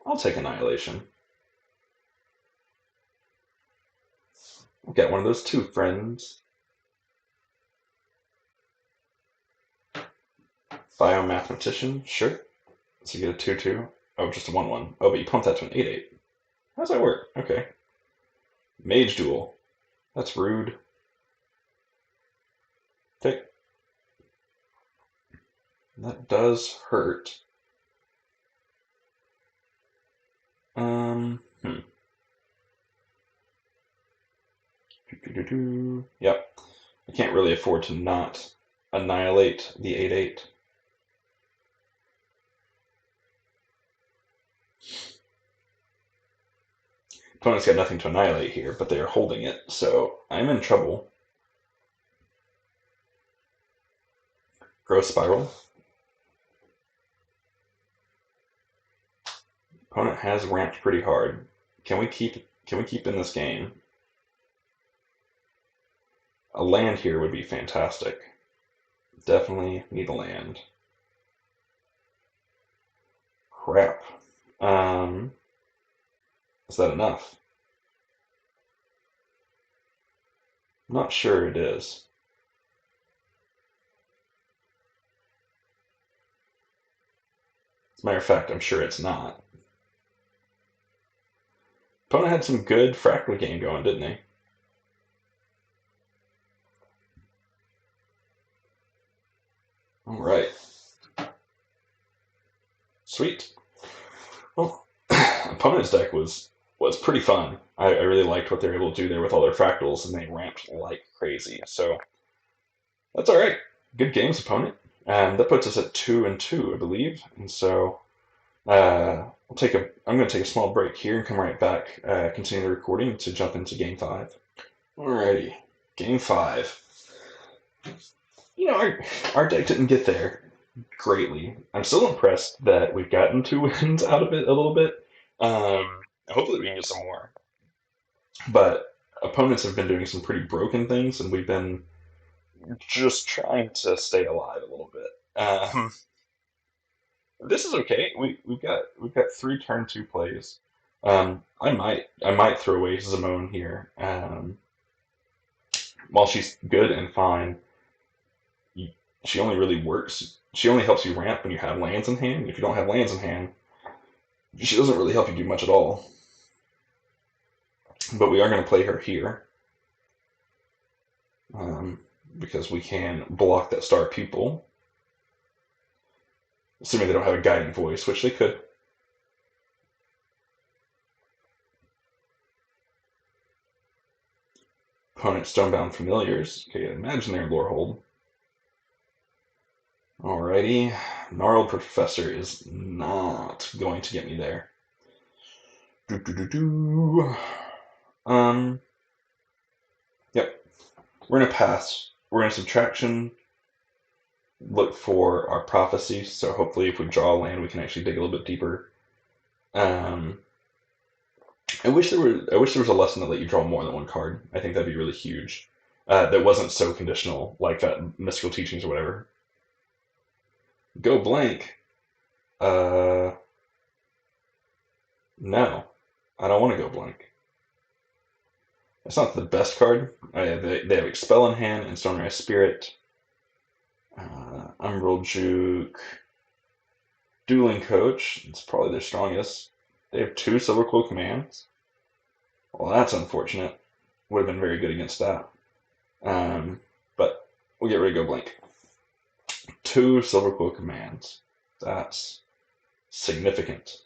I'll take Annihilation. We'll get one of those two friends. Biomathematician, sure. So you get a 2/2. Oh, just a 1/1. Oh, but you pump that to an 8/8. How does that work? Okay. Mage Duel. That's rude. Okay. That does hurt. Hmm. Yep. I can't really afford to not annihilate the 8/8. Opponent's got nothing to annihilate here, but they are holding it, so I'm in trouble. Growth Spiral. Opponent has ramped pretty hard. Can we keep in this game? A land here would be fantastic. Definitely need a land. Crap. Is that enough? I'm not sure it is. As a matter of fact, I'm sure it's not. Opponent had some good fractal game going, didn't he? All right. Sweet. Well, opponent's deck was pretty fun. I really liked what they were able to do there with all their fractals, and they ramped like crazy. So that's all right. Good games, opponent. That puts us at 2-2, I believe. And so I'm going to take a small break here and come right back, continue the recording to jump into Game 5. Alrighty, Game 5. Our deck didn't get there greatly. I'm still impressed that we've gotten 2 wins out of it a little bit. Hopefully we can get some more. But opponents have been doing some pretty broken things, and we've been just trying to stay alive a little bit. This is okay. We've got 3 turn 2 plays. I might throw away Zimone here. While she's good and fine, she only really works. She only helps you ramp when you have lands in hand. If you don't have lands in hand, she doesn't really help you do much at all. But we are going to play her here. Because we can block that star pupil. Assuming they don't have a guiding voice, which they could. Opponent Stonebound Familiars. Okay, imagine their lore hold. Alrighty. Gnarled Professor is not going to get me there. Do, do, do, do. Yep. We're going to pass. We're going to Subtraction, look for our Prophecy, so hopefully if we draw a land, we can actually dig a little bit deeper. I wish there was a lesson that let you draw more than one card. I think that'd be really huge. That wasn't so conditional, like that Mystical Teachings or whatever. Go blank. No, I don't want to go blank. It's not the best card. They have Expel in hand and Stonerise Spirit. Umbral Juke. Dueling Coach. It's probably their strongest. They have 2 Silverquill commands. Well, that's unfortunate. Would have been very good against that. But we'll get rid of Go Blank. 2 Silverquill commands. That's significant.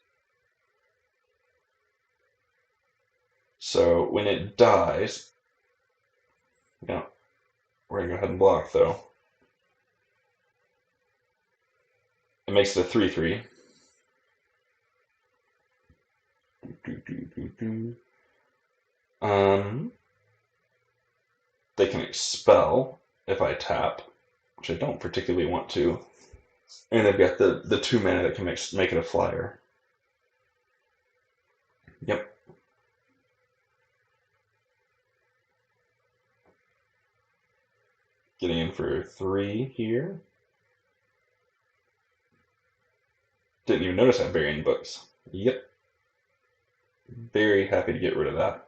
So when it dies, we're going to go ahead and block, though. It makes it a 3/3. They can Expel if I tap, which I don't particularly want to. And they've got the 2 mana that can make it a flyer. Yep. Getting in for 3 here. Didn't even notice that burying books. Yep. Very happy to get rid of that.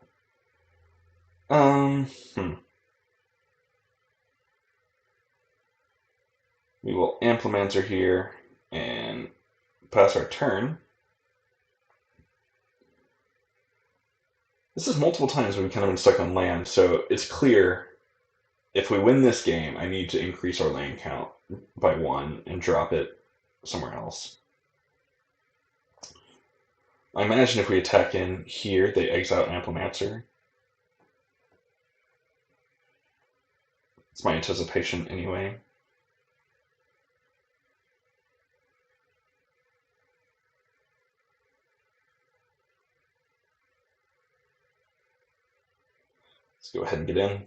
We will Implementer here and pass our turn. This is multiple times we've kind of been stuck on land, so it's clear if we win this game, I need to increase our land count by 1 and drop it somewhere else. I imagine if we attack in here, they exile Implementer. It's my anticipation anyway. Let's go ahead and get in.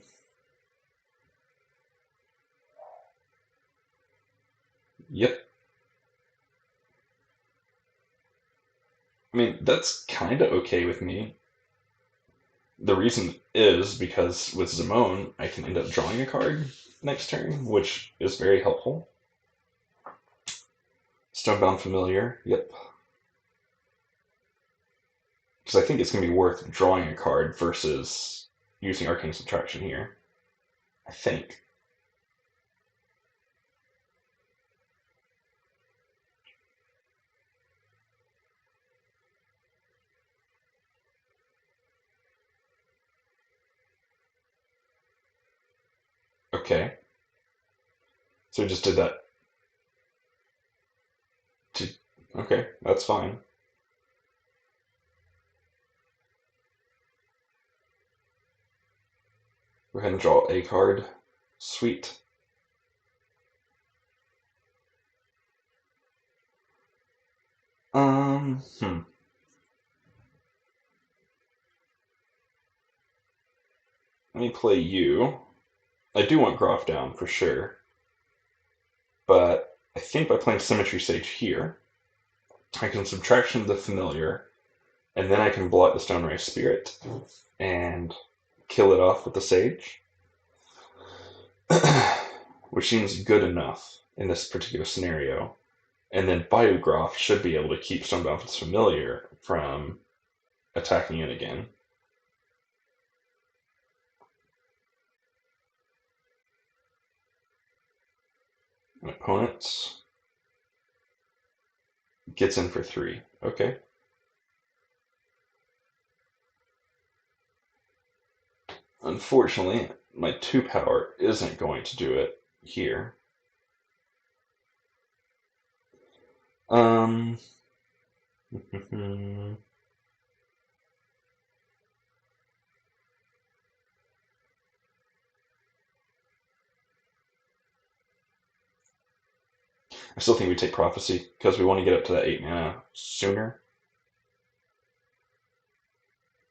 Yep. I mean, that's kind of okay with me. The reason is because with Zimone, I can end up drawing a card next turn, which is very helpful. Stonebound Familiar, yep. Because I think it's going to be worth drawing a card versus using Arcane Subtraction here. I think. Okay. So we just did that. Okay, that's fine. Go ahead and draw a card. Sweet. Let me play you. I do want Groff down for sure. But I think by playing Symmetry Sage here, I can Subtraction the Familiar, and then I can block the Stonerise Spirit and kill it off with the Sage. Which seems good enough in this particular scenario. And then Biogroff should be able to keep Stonebound's Familiar from attacking it again. And opponents gets in for 3. Okay. Unfortunately, my 2 power isn't going to do it here. Um, I still think we take Prophecy because we want to get up to that 8 mana sooner.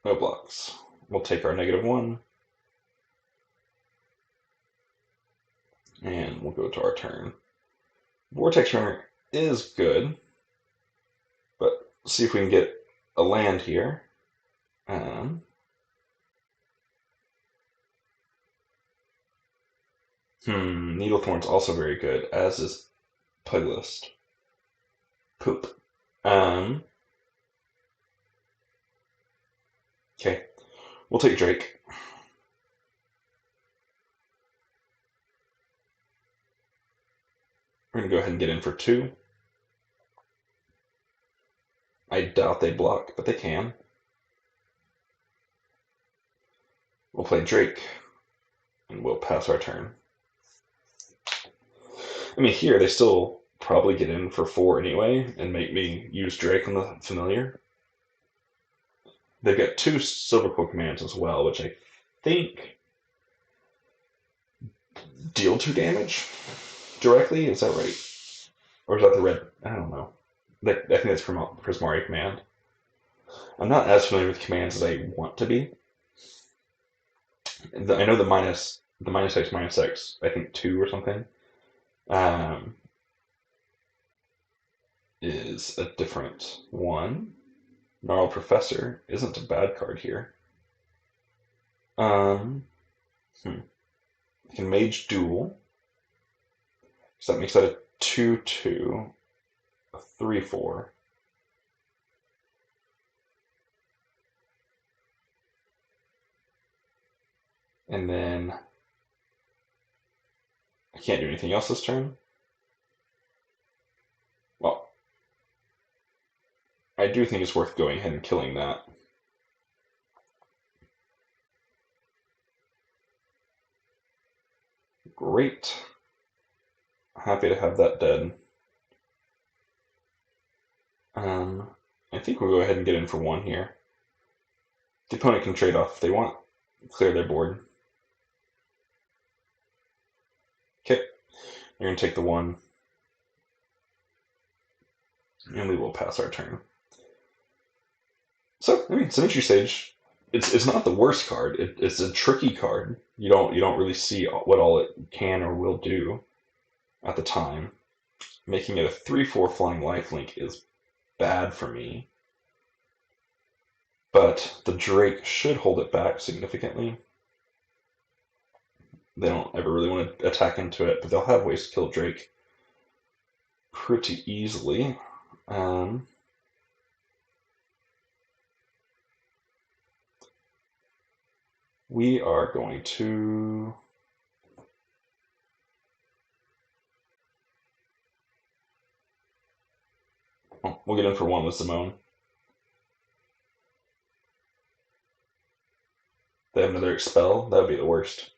No blocks. We'll take our -1 and we'll go to our turn. Vortex Runner is good, but see if we can get a land here. Needlethorn's also very good, as is Puglist. Poop. Okay, we'll take Drake. We're going to go ahead and get in for 2. I doubt they block, but they can. We'll play Drake, and we'll pass our turn. I mean, here they still probably get in for 4 anyway, and make me use Drake on the familiar. They've got 2 Silverquill commands as well, which I think deal 2 damage directly. Is that right? Or is that the red? I don't know. I think that's Prismari command. I'm not as familiar with commands as I want to be. I know the minus X, I think 2 or something, is a different one. Gnarled Professor isn't a bad card here. I can Mage Duel. So that makes that a 2/2, a 3/4. And then I can't do anything else this turn. Well, I do think it's worth going ahead and killing that. Great. Happy to have that dead. I think we'll go ahead and get in for 1 here. The opponent can trade off if they want. Clear their board. Okay. You're going to take the 1. And we will pass our turn. So, I mean, Symmetry Sage, it's not the worst card. It's a tricky card. You don't really see what all it can or will do at the time. Making it a 3/4 flying lifelink is bad for me. But the Drake should hold it back significantly. They don't ever really want to attack into it, but they'll have ways to kill Drake pretty easily. We are going to we'll get in for 1 with Simone. They have another Expel. That would be the worst.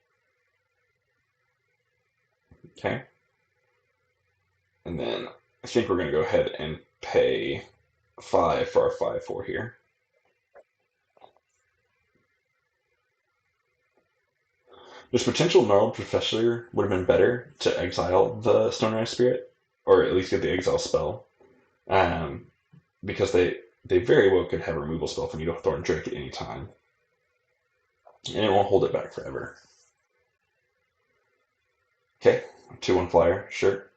Okay. And then I think we're going to go ahead and pay 5 for our 5/4 here. There's potential Gnarled Professor would have been better to exile the Stone Eye Spirit, or at least get the exile spell, because they very well could have a removal spell from Needlethorn Drake at any time, and it won't hold it back forever. Okay, 2/1 flyer, sure.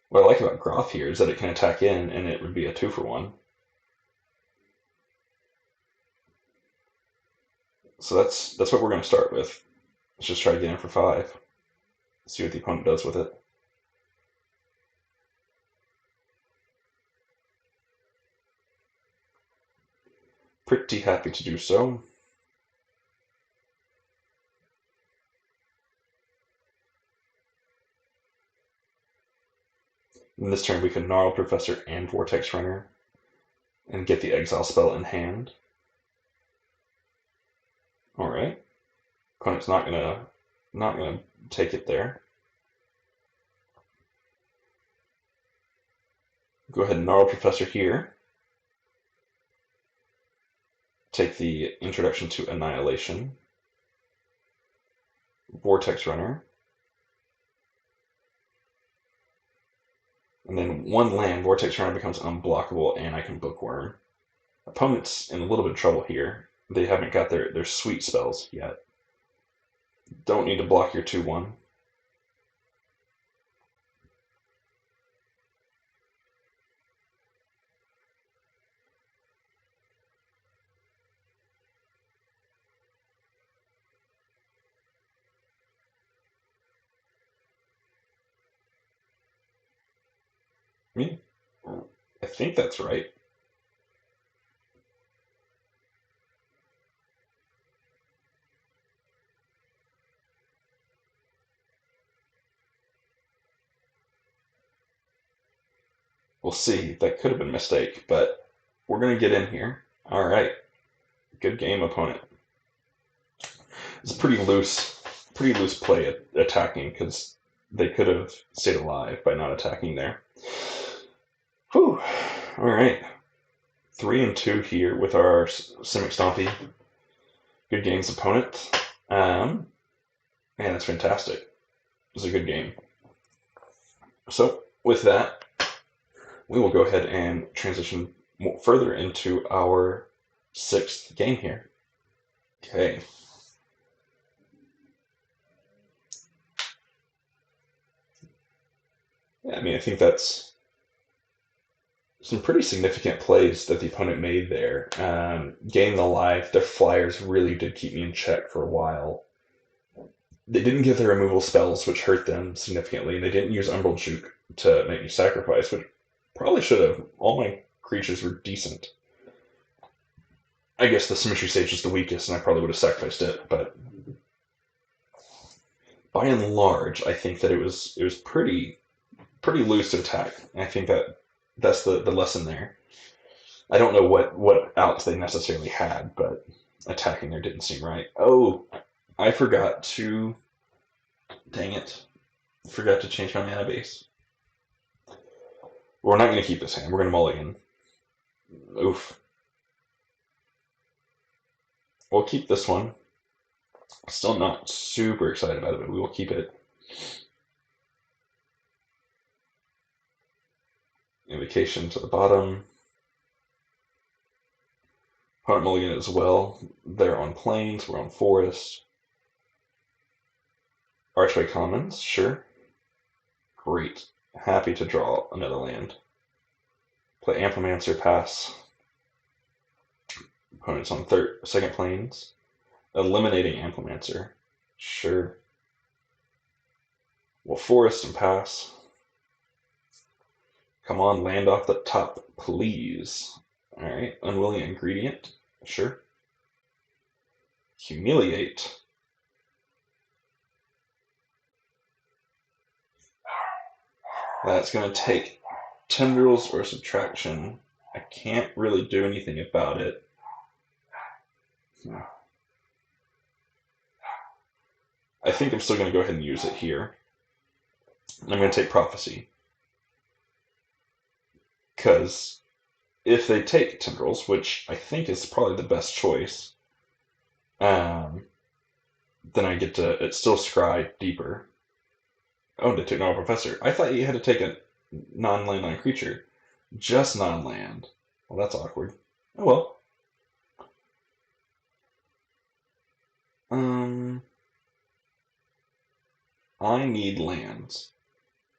What I like about Groth here is that it can attack in, and it would be a 2/1. So that's what we're going to start with. Let's just try to get in for 5. See what the opponent does with it. Pretty happy to do so. In this turn, we can Gnarled Professor and Vortex Runner and get the exile spell in hand. All right. Opponent's not gonna take it there. Go ahead and Gnarl Professor here. Take the Introduction to Annihilation. Vortex Runner. And then one land, Vortex Runner becomes unblockable, and I can Bookworm. Opponent's in a little bit of trouble here. They haven't got their sweet spells yet. Don't need to block your 2/1. Yeah, I think that's right. We'll see. That could have been a mistake, but we're going to get in here. All right. Good game, opponent. It's a pretty loose play at attacking because they could have stayed alive by not attacking there. Whew. All right. 3-2 here with our Simic Stompy. Good games, opponent. Man, that's fantastic. It was a good game. So with that, we will go ahead and transition further into our 6th game here. Okay. Yeah, I mean, I think that's some pretty significant plays that the opponent made there. Gaining the life, their flyers really did keep me in check for a while. They didn't give their removal spells, which hurt them significantly. They didn't use Umbral Juke to make me sacrifice, which probably should have. All my creatures were decent. I guess the Symmetry Sage is the weakest, and I probably would have sacrificed it, but by and large, I think that it was pretty loose to attack. And I think that's the lesson there. I don't know what outs they necessarily had, but attacking there didn't seem right. Oh, I forgot to. Dang it. Forgot to change my mana base. We're not going to keep this hand. We're going to mulligan. Oof. We'll keep this one. Still not super excited about it, but we will keep it. Invocation to the bottom. Opponent mulligan as well. They're on plains. We're on forest. Archway Commons, sure. Great. Happy to draw another land. Play Amplimancer, pass. Opponent's on second plains. Eliminating Amplimancer, sure. We'll forest and pass. Come on, land off the top, please. Alright, unwilling ingredient, sure. Humiliate. That's going to take tendrils or subtraction. I can't really do anything about it. I think I'm still going to go ahead and use it here. I'm going to take Prophecy. Because if they take tendrils, which I think is probably the best choice, then I get to still scry deeper. Oh, they took Gnarl Professor. I thought you had to take a non-land on creature. Just non-land. Well, that's awkward. Oh well. I need lands.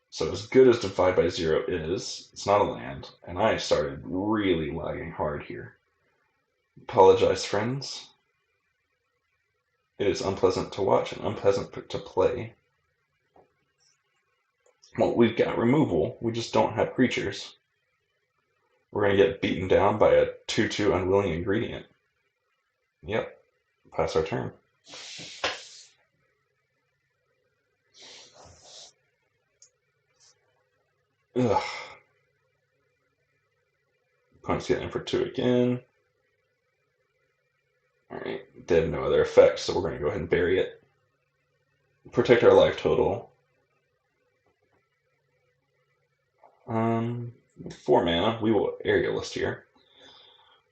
So as good as Divide by Zero is, it's not a land, and I started really lagging hard here. Apologize, friends. It is unpleasant to watch and unpleasant to play. Well, we've got removal, we just don't have creatures. We're going to get beaten down by a 2/2 unwilling ingredient. Yep, pass our turn. Ugh. Opponent's getting in for 2 again. Alright, they have no other effects, so we're going to go ahead and bury it. Protect our life total. 4 mana. We will Aerialist here.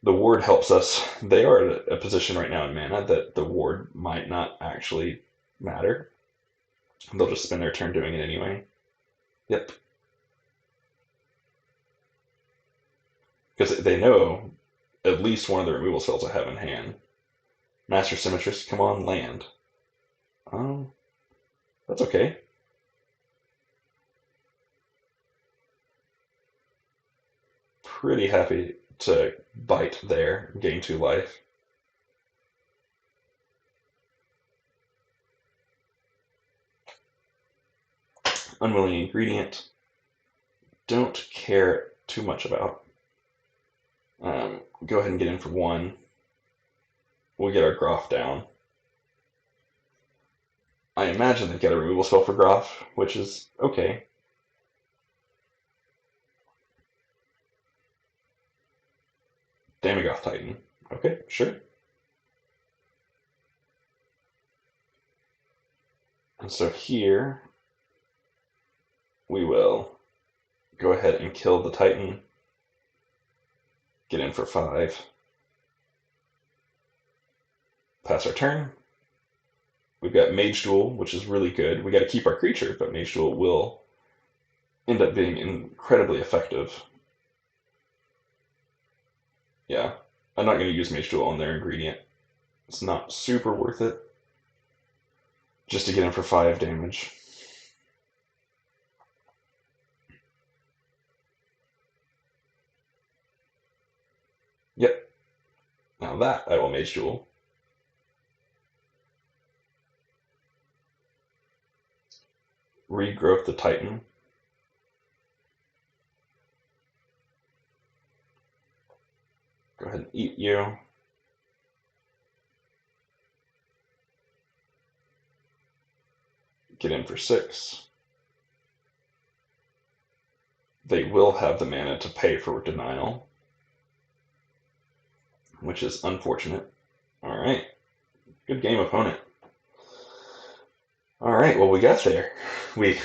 The ward helps us. They are at a position right now in mana that the ward might not actually matter. They'll just spend their turn doing it anyway. Yep. Because they know at least one of the removal spells I have in hand. Master Symmetrist, come on, land. That's okay. Pretty happy to bite there, gain 2 life. Unwilling ingredient. Don't care too much about. Go ahead and get in for 1. We'll get our Groff down. I imagine they get a removal spell for Groff, which is okay. Damogoth Titan. Okay, sure. And so here we will go ahead and kill the Titan. Get in for 5. Pass our turn. We've got Mage Duel, which is really good. We got to keep our creature, but Mage Duel will end up being incredibly effective. Yeah, I'm not going to use Mage Duel on their ingredient. It's not super worth it. Just to get in for 5 damage. Yep. Now that I will Mage Duel. Regrowth the Titan. Go ahead and eat you. Get in for 6. They will have the mana to pay for denial, which is unfortunate. Alright. Good game, opponent. Alright, well, we got there. We're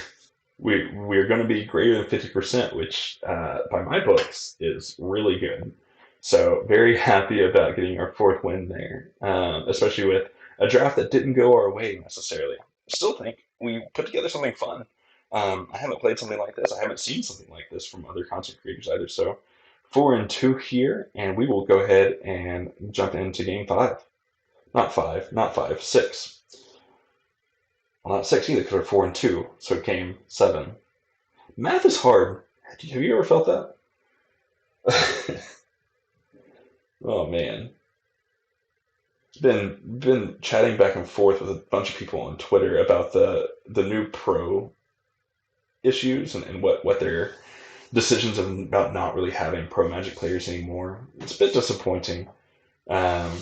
going to be greater than 50%, which, by my books, is really good. So, very happy about getting our 4th win there, especially with a draft that didn't go our way necessarily. Still think we put together something fun. I haven't played something like this. I haven't seen something like this from other content creators either. So, 4-2 here, and we will go ahead and jump into game 5. Not 5, not 5, 6. Well, not 6 either, because we're 4-2, so game 7. Math is hard. Have you ever felt that? Oh man. Been chatting back and forth with a bunch of people on Twitter about the new pro issues and what their decisions about not really having pro Magic players anymore. It's a bit disappointing. Um,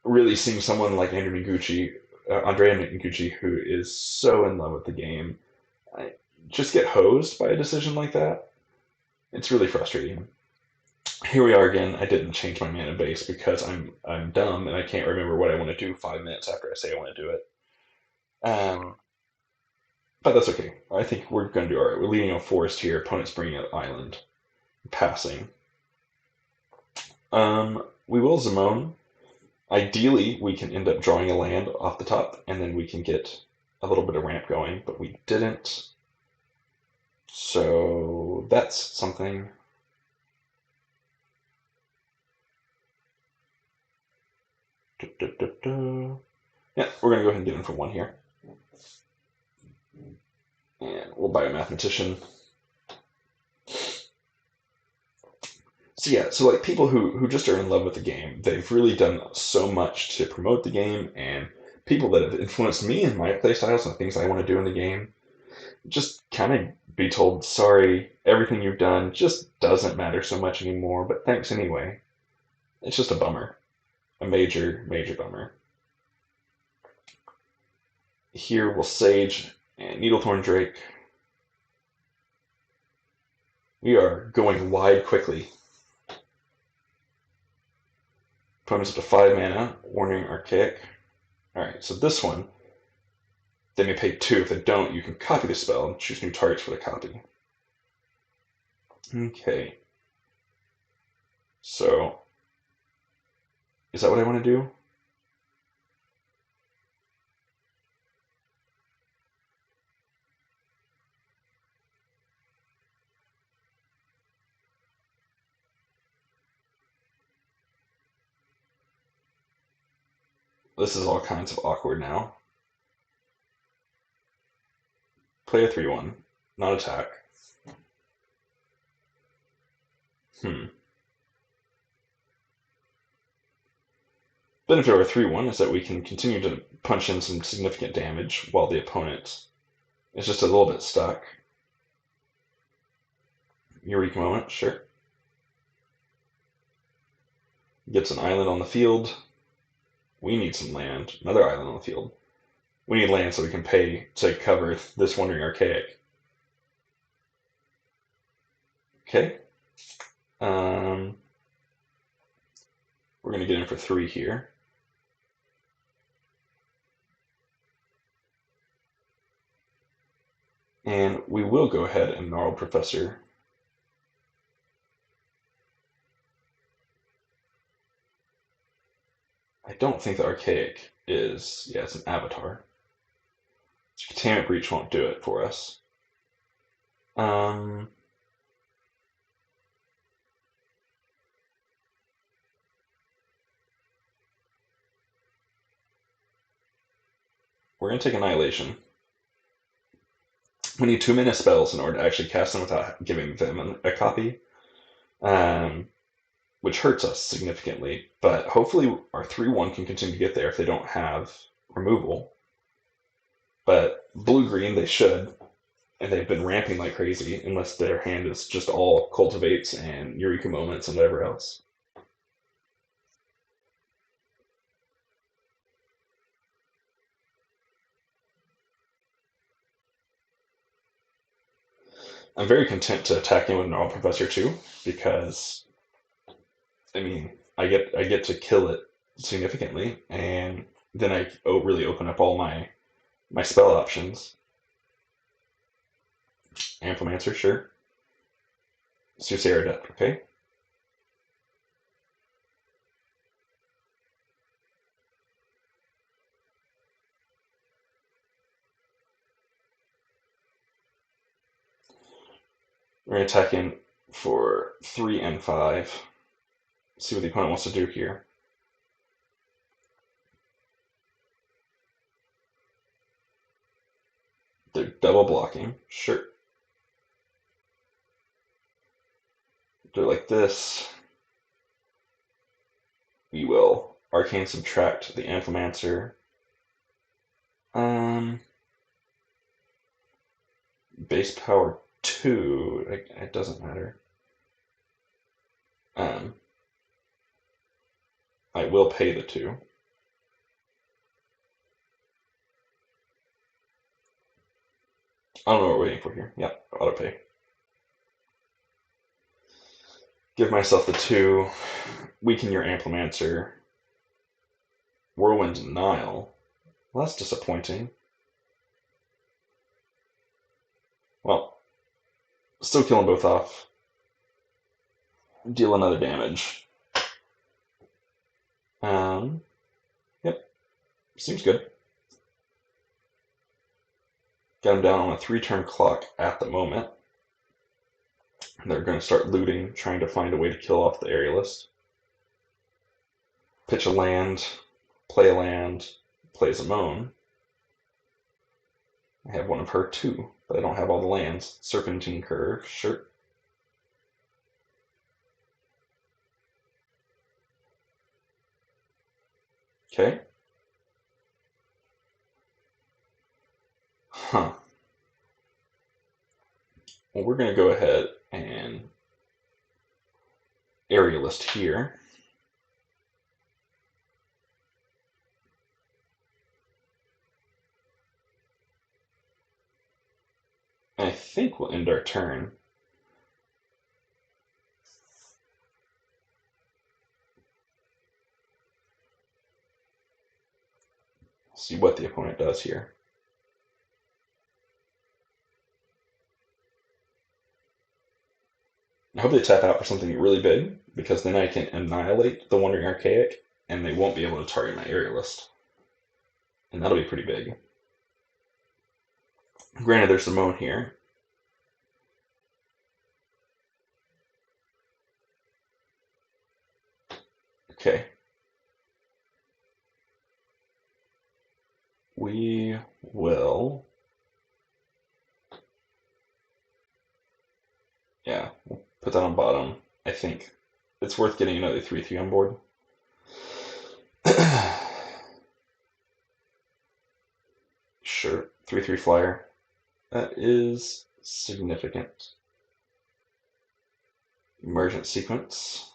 really seeing someone like Andrea Miguchi, who is so in love with the game, just get hosed by a decision like that. It's really frustrating. Here we are again. I didn't change my mana base because I'm dumb and I can't remember what I want to do 5 minutes after I say I want to do it. But that's okay. I think we're going to do all right. We're leading a forest here. Opponent's bringing up island. Passing. We will Zimone. Ideally, we can end up drawing a land off the top, and then we can get a little bit of ramp going, but we didn't. So that's something. Yeah, we're going to go ahead and get in for 1 here. And we'll buy a mathematician. So yeah, so like people who just are in love with the game, they've really done so much to promote the game, and people that have influenced me and my playstyles and things I want to do in the game, just kind of be told, sorry, everything you've done just doesn't matter so much anymore, but thanks anyway. It's just a bummer. A major, major bummer. Here we'll Sage and Needlethorn Drake. We are going wide quickly. Opponent's up to 5 mana, Warning Archaic. Alright, so this one, they may pay 2. If they don't, you can copy the spell and choose new targets for the copy. Okay. So, is that what I want to do? This is all kinds of awkward now. Play a 3-1, not attack. Benefit of our 3-1 is that we can continue to punch in some significant damage while the opponent is just a little bit stuck. Eureka moment, sure. Gets an island on the field. We need some land. Another island on the field. We need land so we can pay to cover this Wandering Archaic. Okay. We're going to get in for 3 here. And we will go ahead and Gnarled Professor. I don't think the Archaic is... Yeah, it's an Avatar. So Containment Breach won't do it for us. We're going to take Annihilation. We need 2 mana spells in order to actually cast them without giving them a copy, which hurts us significantly. But hopefully our 3-1 can continue to get there if they don't have removal. But blue-green, they should, and they've been ramping like crazy, unless their hand is just all Cultivates and Eureka Moments and whatever else. I'm very content to attack in with Gnarled Professor too, because I mean I get to kill it significantly, and then I really open up all my spell options. Amplemancer, sure. Soothsayer Adept, okay. We're going to attack in for 3 and 5. See what the opponent wants to do here. They're double blocking, sure. Do it like this. We will Arcane Subtract the Amplemancer. Base power 2. It doesn't matter. I will pay the 2. I don't know what we're waiting for here. Yep, auto pay. Give myself the 2. Weaken your Amplemancer. Whirlwind Denial. Well, that's disappointing. Well, still kill them both off. Deal another damage. Yep, seems good. Got them down on a 3-turn clock at the moment. They're going to start looting, trying to find a way to kill off the aerialist. Pitch a land, play a Zimone. I have one of her too, but I don't have all the lands. Serpentine Curve, sure. Okay. Huh. Well, we're going to go ahead and aerialist here. I think we'll end our turn. See what the opponent does here. I hope they tap out for something really big, because then I can annihilate the Wandering Archaic, and they won't be able to target my Aerialist. And that'll be pretty big. Granted, there's the Moan here. Okay. We will... Yeah, we'll put that on bottom. I think it's worth getting another 3/3 on board. Sure, 3/3 flyer. That is significant. Emergent sequence.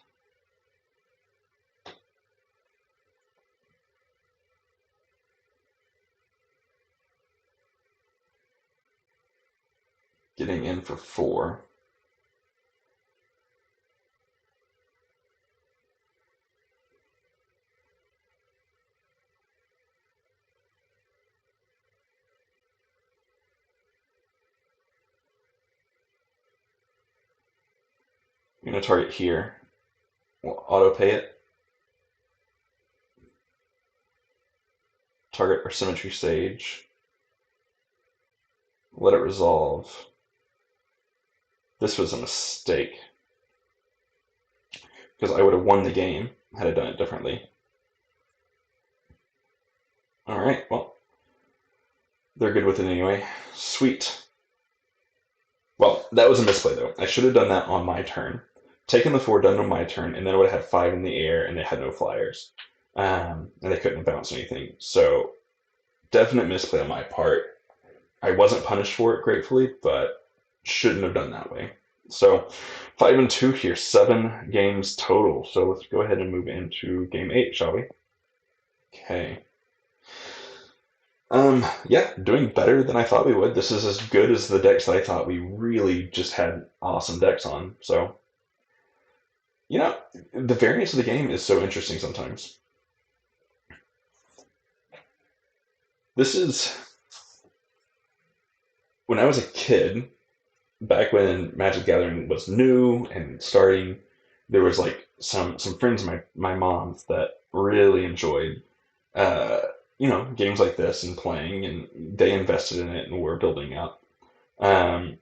Getting in for 4. I'm going to target here. We'll auto pay it. Target our Symmetry Sage. Let it resolve. This was a mistake, because I would have won the game had I done it differently. Alright, well, they're good with it anyway. Sweet. Well, that was a misplay, though. I should have done that on my turn. Taken the 4, done on my turn, and then I would have had 5 in the air, and they had no flyers. And they couldn't have bounced anything. So, definite misplay on my part. I wasn't punished for it, gratefully, but shouldn't have done that way. So, 5 and 2 here, 7 games total. So let's go ahead and move into game 8, shall we? Okay. Yeah, doing better than I thought we would. This is as good as the decks that I thought we really just had awesome decks on. So, you know, the variance of the game is so interesting sometimes. This is when I was a kid, back when Magic the Gathering was new and starting, there was like some friends of my mom's that really enjoyed uh, games like this and playing, and they invested in it and were building up. Um,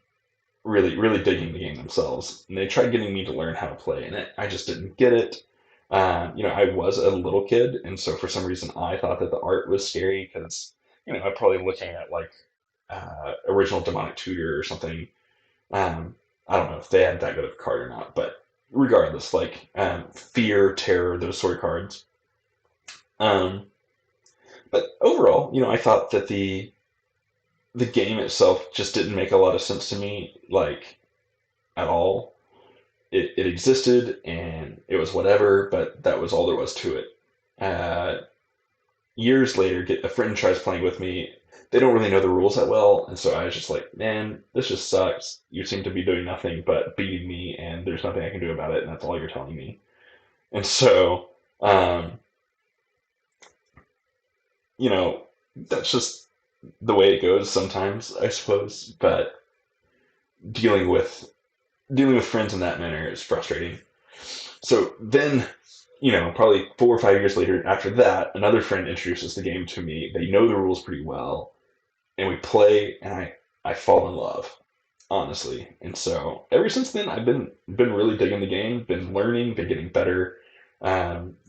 really digging the game themselves. And they tried getting me to learn how to play in it. I just didn't get it. I was a little kid, and so for some reason I thought that the art was scary because, I'm probably looking at like original Demonic Tutor or something. I don't know if they had that good of a card or not, but regardless, like Fear, Terror, those sort of cards. Um, but overall, I thought that the game itself just didn't make a lot of sense to me, like at all. It existed and it was whatever, but that was all there was to it. Uh, Years later, get a friend tries playing with me. They don't really know the rules that well, and so I was just like, man, this just sucks. You seem to be doing nothing but beating me, and there's nothing I can do about it, and that's all you're telling me. And so, um, you know, that's just the way it goes sometimes, I suppose. But dealing with dealing with friends in that manner is frustrating. So then, probably 4 or 5 years later, after that, another friend introduces the game to me. They know the rules pretty well, and we play, and I fall in love, honestly. And so ever since then, I've been really digging the game, been learning, been getting better,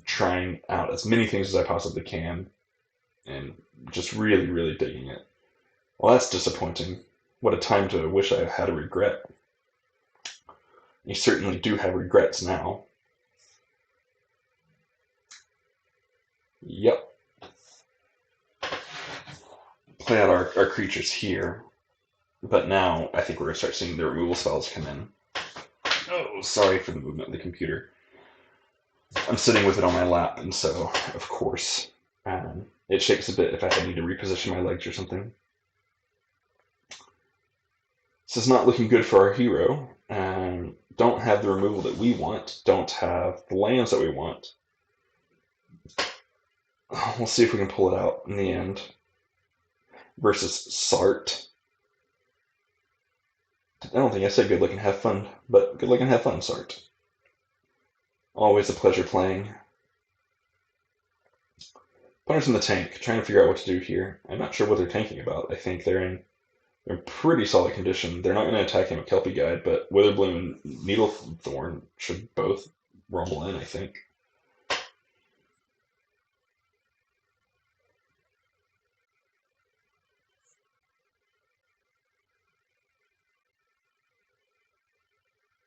trying out as many things as I possibly can, and just really, really digging it. Well, that's disappointing. What a time to wish I had a regret. You certainly do have regrets now. Yep. Play out our creatures here. But now I think we're going to start seeing the removal spells come in. Oh, sorry for the movement of the computer. I'm sitting with it on my lap, and so, of course, it shakes a bit if I need to reposition my legs or something. This is not looking good for our hero. Don't have the removal that we want. Don't have the lands that we want. We'll see if we can pull it out in the end. Versus Sart. I don't think I said good luck and have fun, but good luck and have fun, Sart. Always a pleasure playing. Opponents in the tank, trying to figure out what to do here. I'm not sure what they're tanking about. I think they're in pretty solid condition. They're not going to attack him with Kelpie Guide, but Witherbloom and Needlethorn should both rumble in, I think.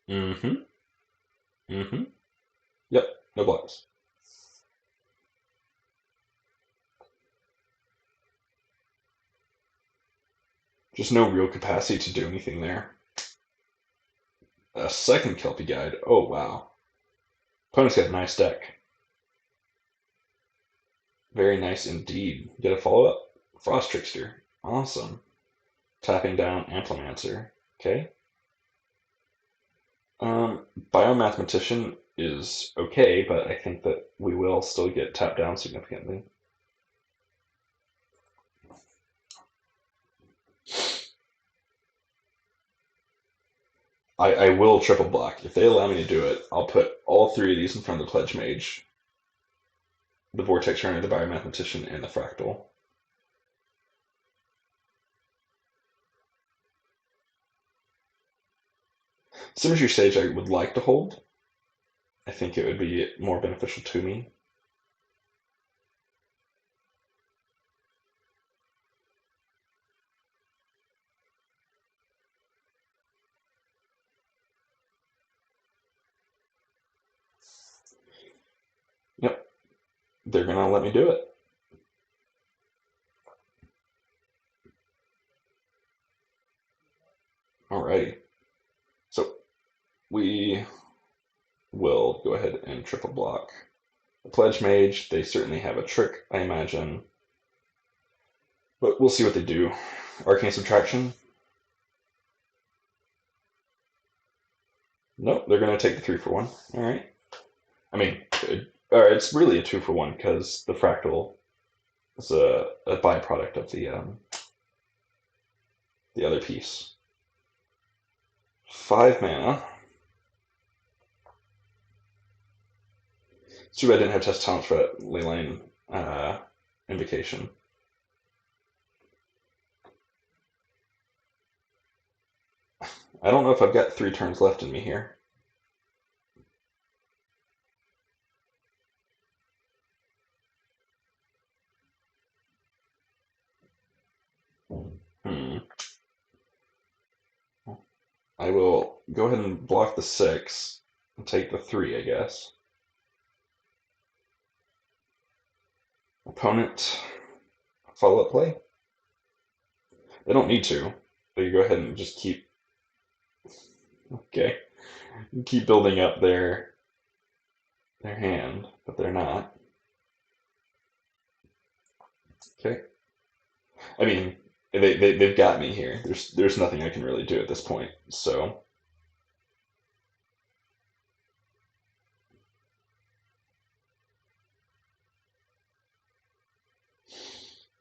Mm-hmm. Mm-hmm. Yep, no blocks. Just no real capacity to do anything there. A second Kelpie Guide. Oh, wow. Opponent's got a nice deck. Very nice indeed. Get a follow-up? Frost Trickster. Awesome. Tapping down Amplimancer. Okay. Biomathematician is okay, but I think that we will still get tapped down significantly. I will triple block. If they allow me to do it, I'll put all three of these in front of the Pledge Mage, the Vortex Runner, the Biomathematician, and the Fractal. Symmetry Sage I would like to hold. I think it would be more beneficial to me. Yep, they're gonna let me do it. Alrighty. So we will go ahead and triple block. The Pledge Mage, they certainly have a trick, I imagine. But we'll see what they do. Arcane Subtraction. Nope, they're going to take the 3 for 1. Alright. I mean, it's really a 2 for 1 because the Fractal is a byproduct of the other piece. 5 mana. It's too bad I didn't have test talents for that Leyline invocation. I don't know if I've got 3 turns left in me here. Hmm. I will go ahead and block the 6 and take the 3, I guess. Opponent, follow-up play? They don't need to. They go ahead and just okay, keep building up their hand, but they're not. Okay. I mean, they've got me here. There's nothing I can really do at this point. So,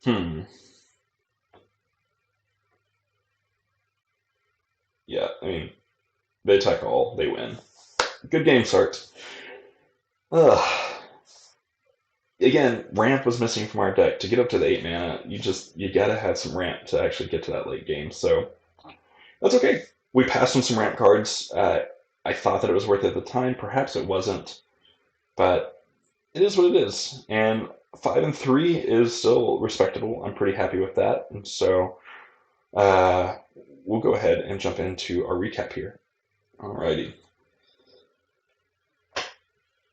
hmm. Yeah, I mean, they attack all, they win. Good game, Sart. Ugh. Again, ramp was missing from our deck. To get up to the 8 mana, you gotta have some ramp to actually get to that late game. So that's okay. We passed on some ramp cards. I thought that it was worth it at the time. Perhaps it wasn't, but it is what it is. And 5-3 is still respectable. I'm pretty happy with that. And so uh, we'll go ahead and jump into our recap here. Alrighty.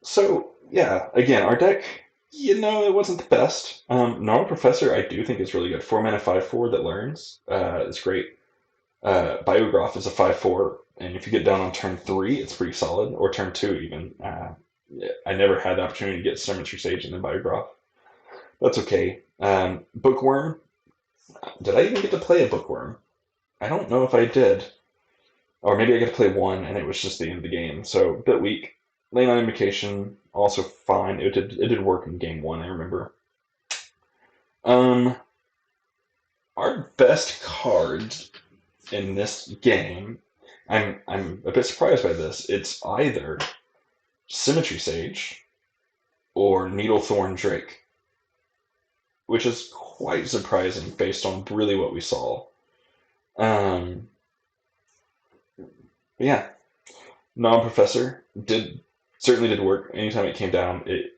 So yeah, again, our deck, it wasn't the best. Normal Professor, I do think is really good. 4 mana, 5/4 that learns. It's great. Biograph is a 5/4, and if you get down on turn 3, it's pretty solid, or turn 2 even. I never had the opportunity to get Symmetry Sage and then Biograph. That's okay. Bookworm, did I even get to play a Bookworm? I don't know if I did. Or maybe I got to play one and it was just the end of the game. So a bit weak. Lane on Invocation, also fine. It did work in game 1, I remember. Um, our best cards in this game, I'm a bit surprised by this. It's either Symmetry Sage or Needlethorn Drake, which is quite surprising based on really what we saw. Um, but yeah, non-professor did certainly did work. Anytime it came down, it,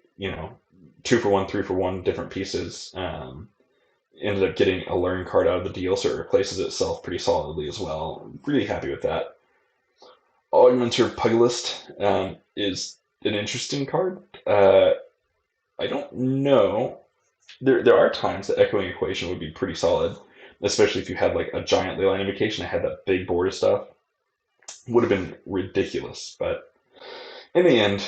2 for 1, 3 for 1, different pieces. Ended up getting a learn card out of the deal, so it replaces itself pretty solidly as well. I'm really happy with that. Augmenter Pugilist is an interesting card. I don't know. There are times that Echoing Equation would be pretty solid, especially if you had like a giant leyline invocation that had that big board of stuff. Would have been ridiculous, but in the end,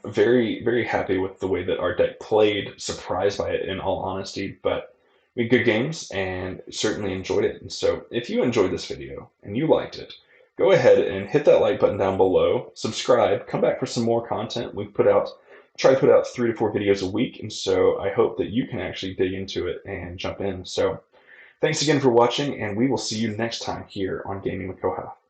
very, very happy with the way that our deck played. Surprised by it, in all honesty, but we had good games and certainly enjoyed it. And so, if you enjoyed this video and you liked it, go ahead and hit that like button down below. Subscribe. Come back for some more content. We try to put out 3 to 4 videos a week, and so I hope that you can actually dig into it and jump in. So, thanks again for watching, and we will see you next time here on Gaming with Kohath.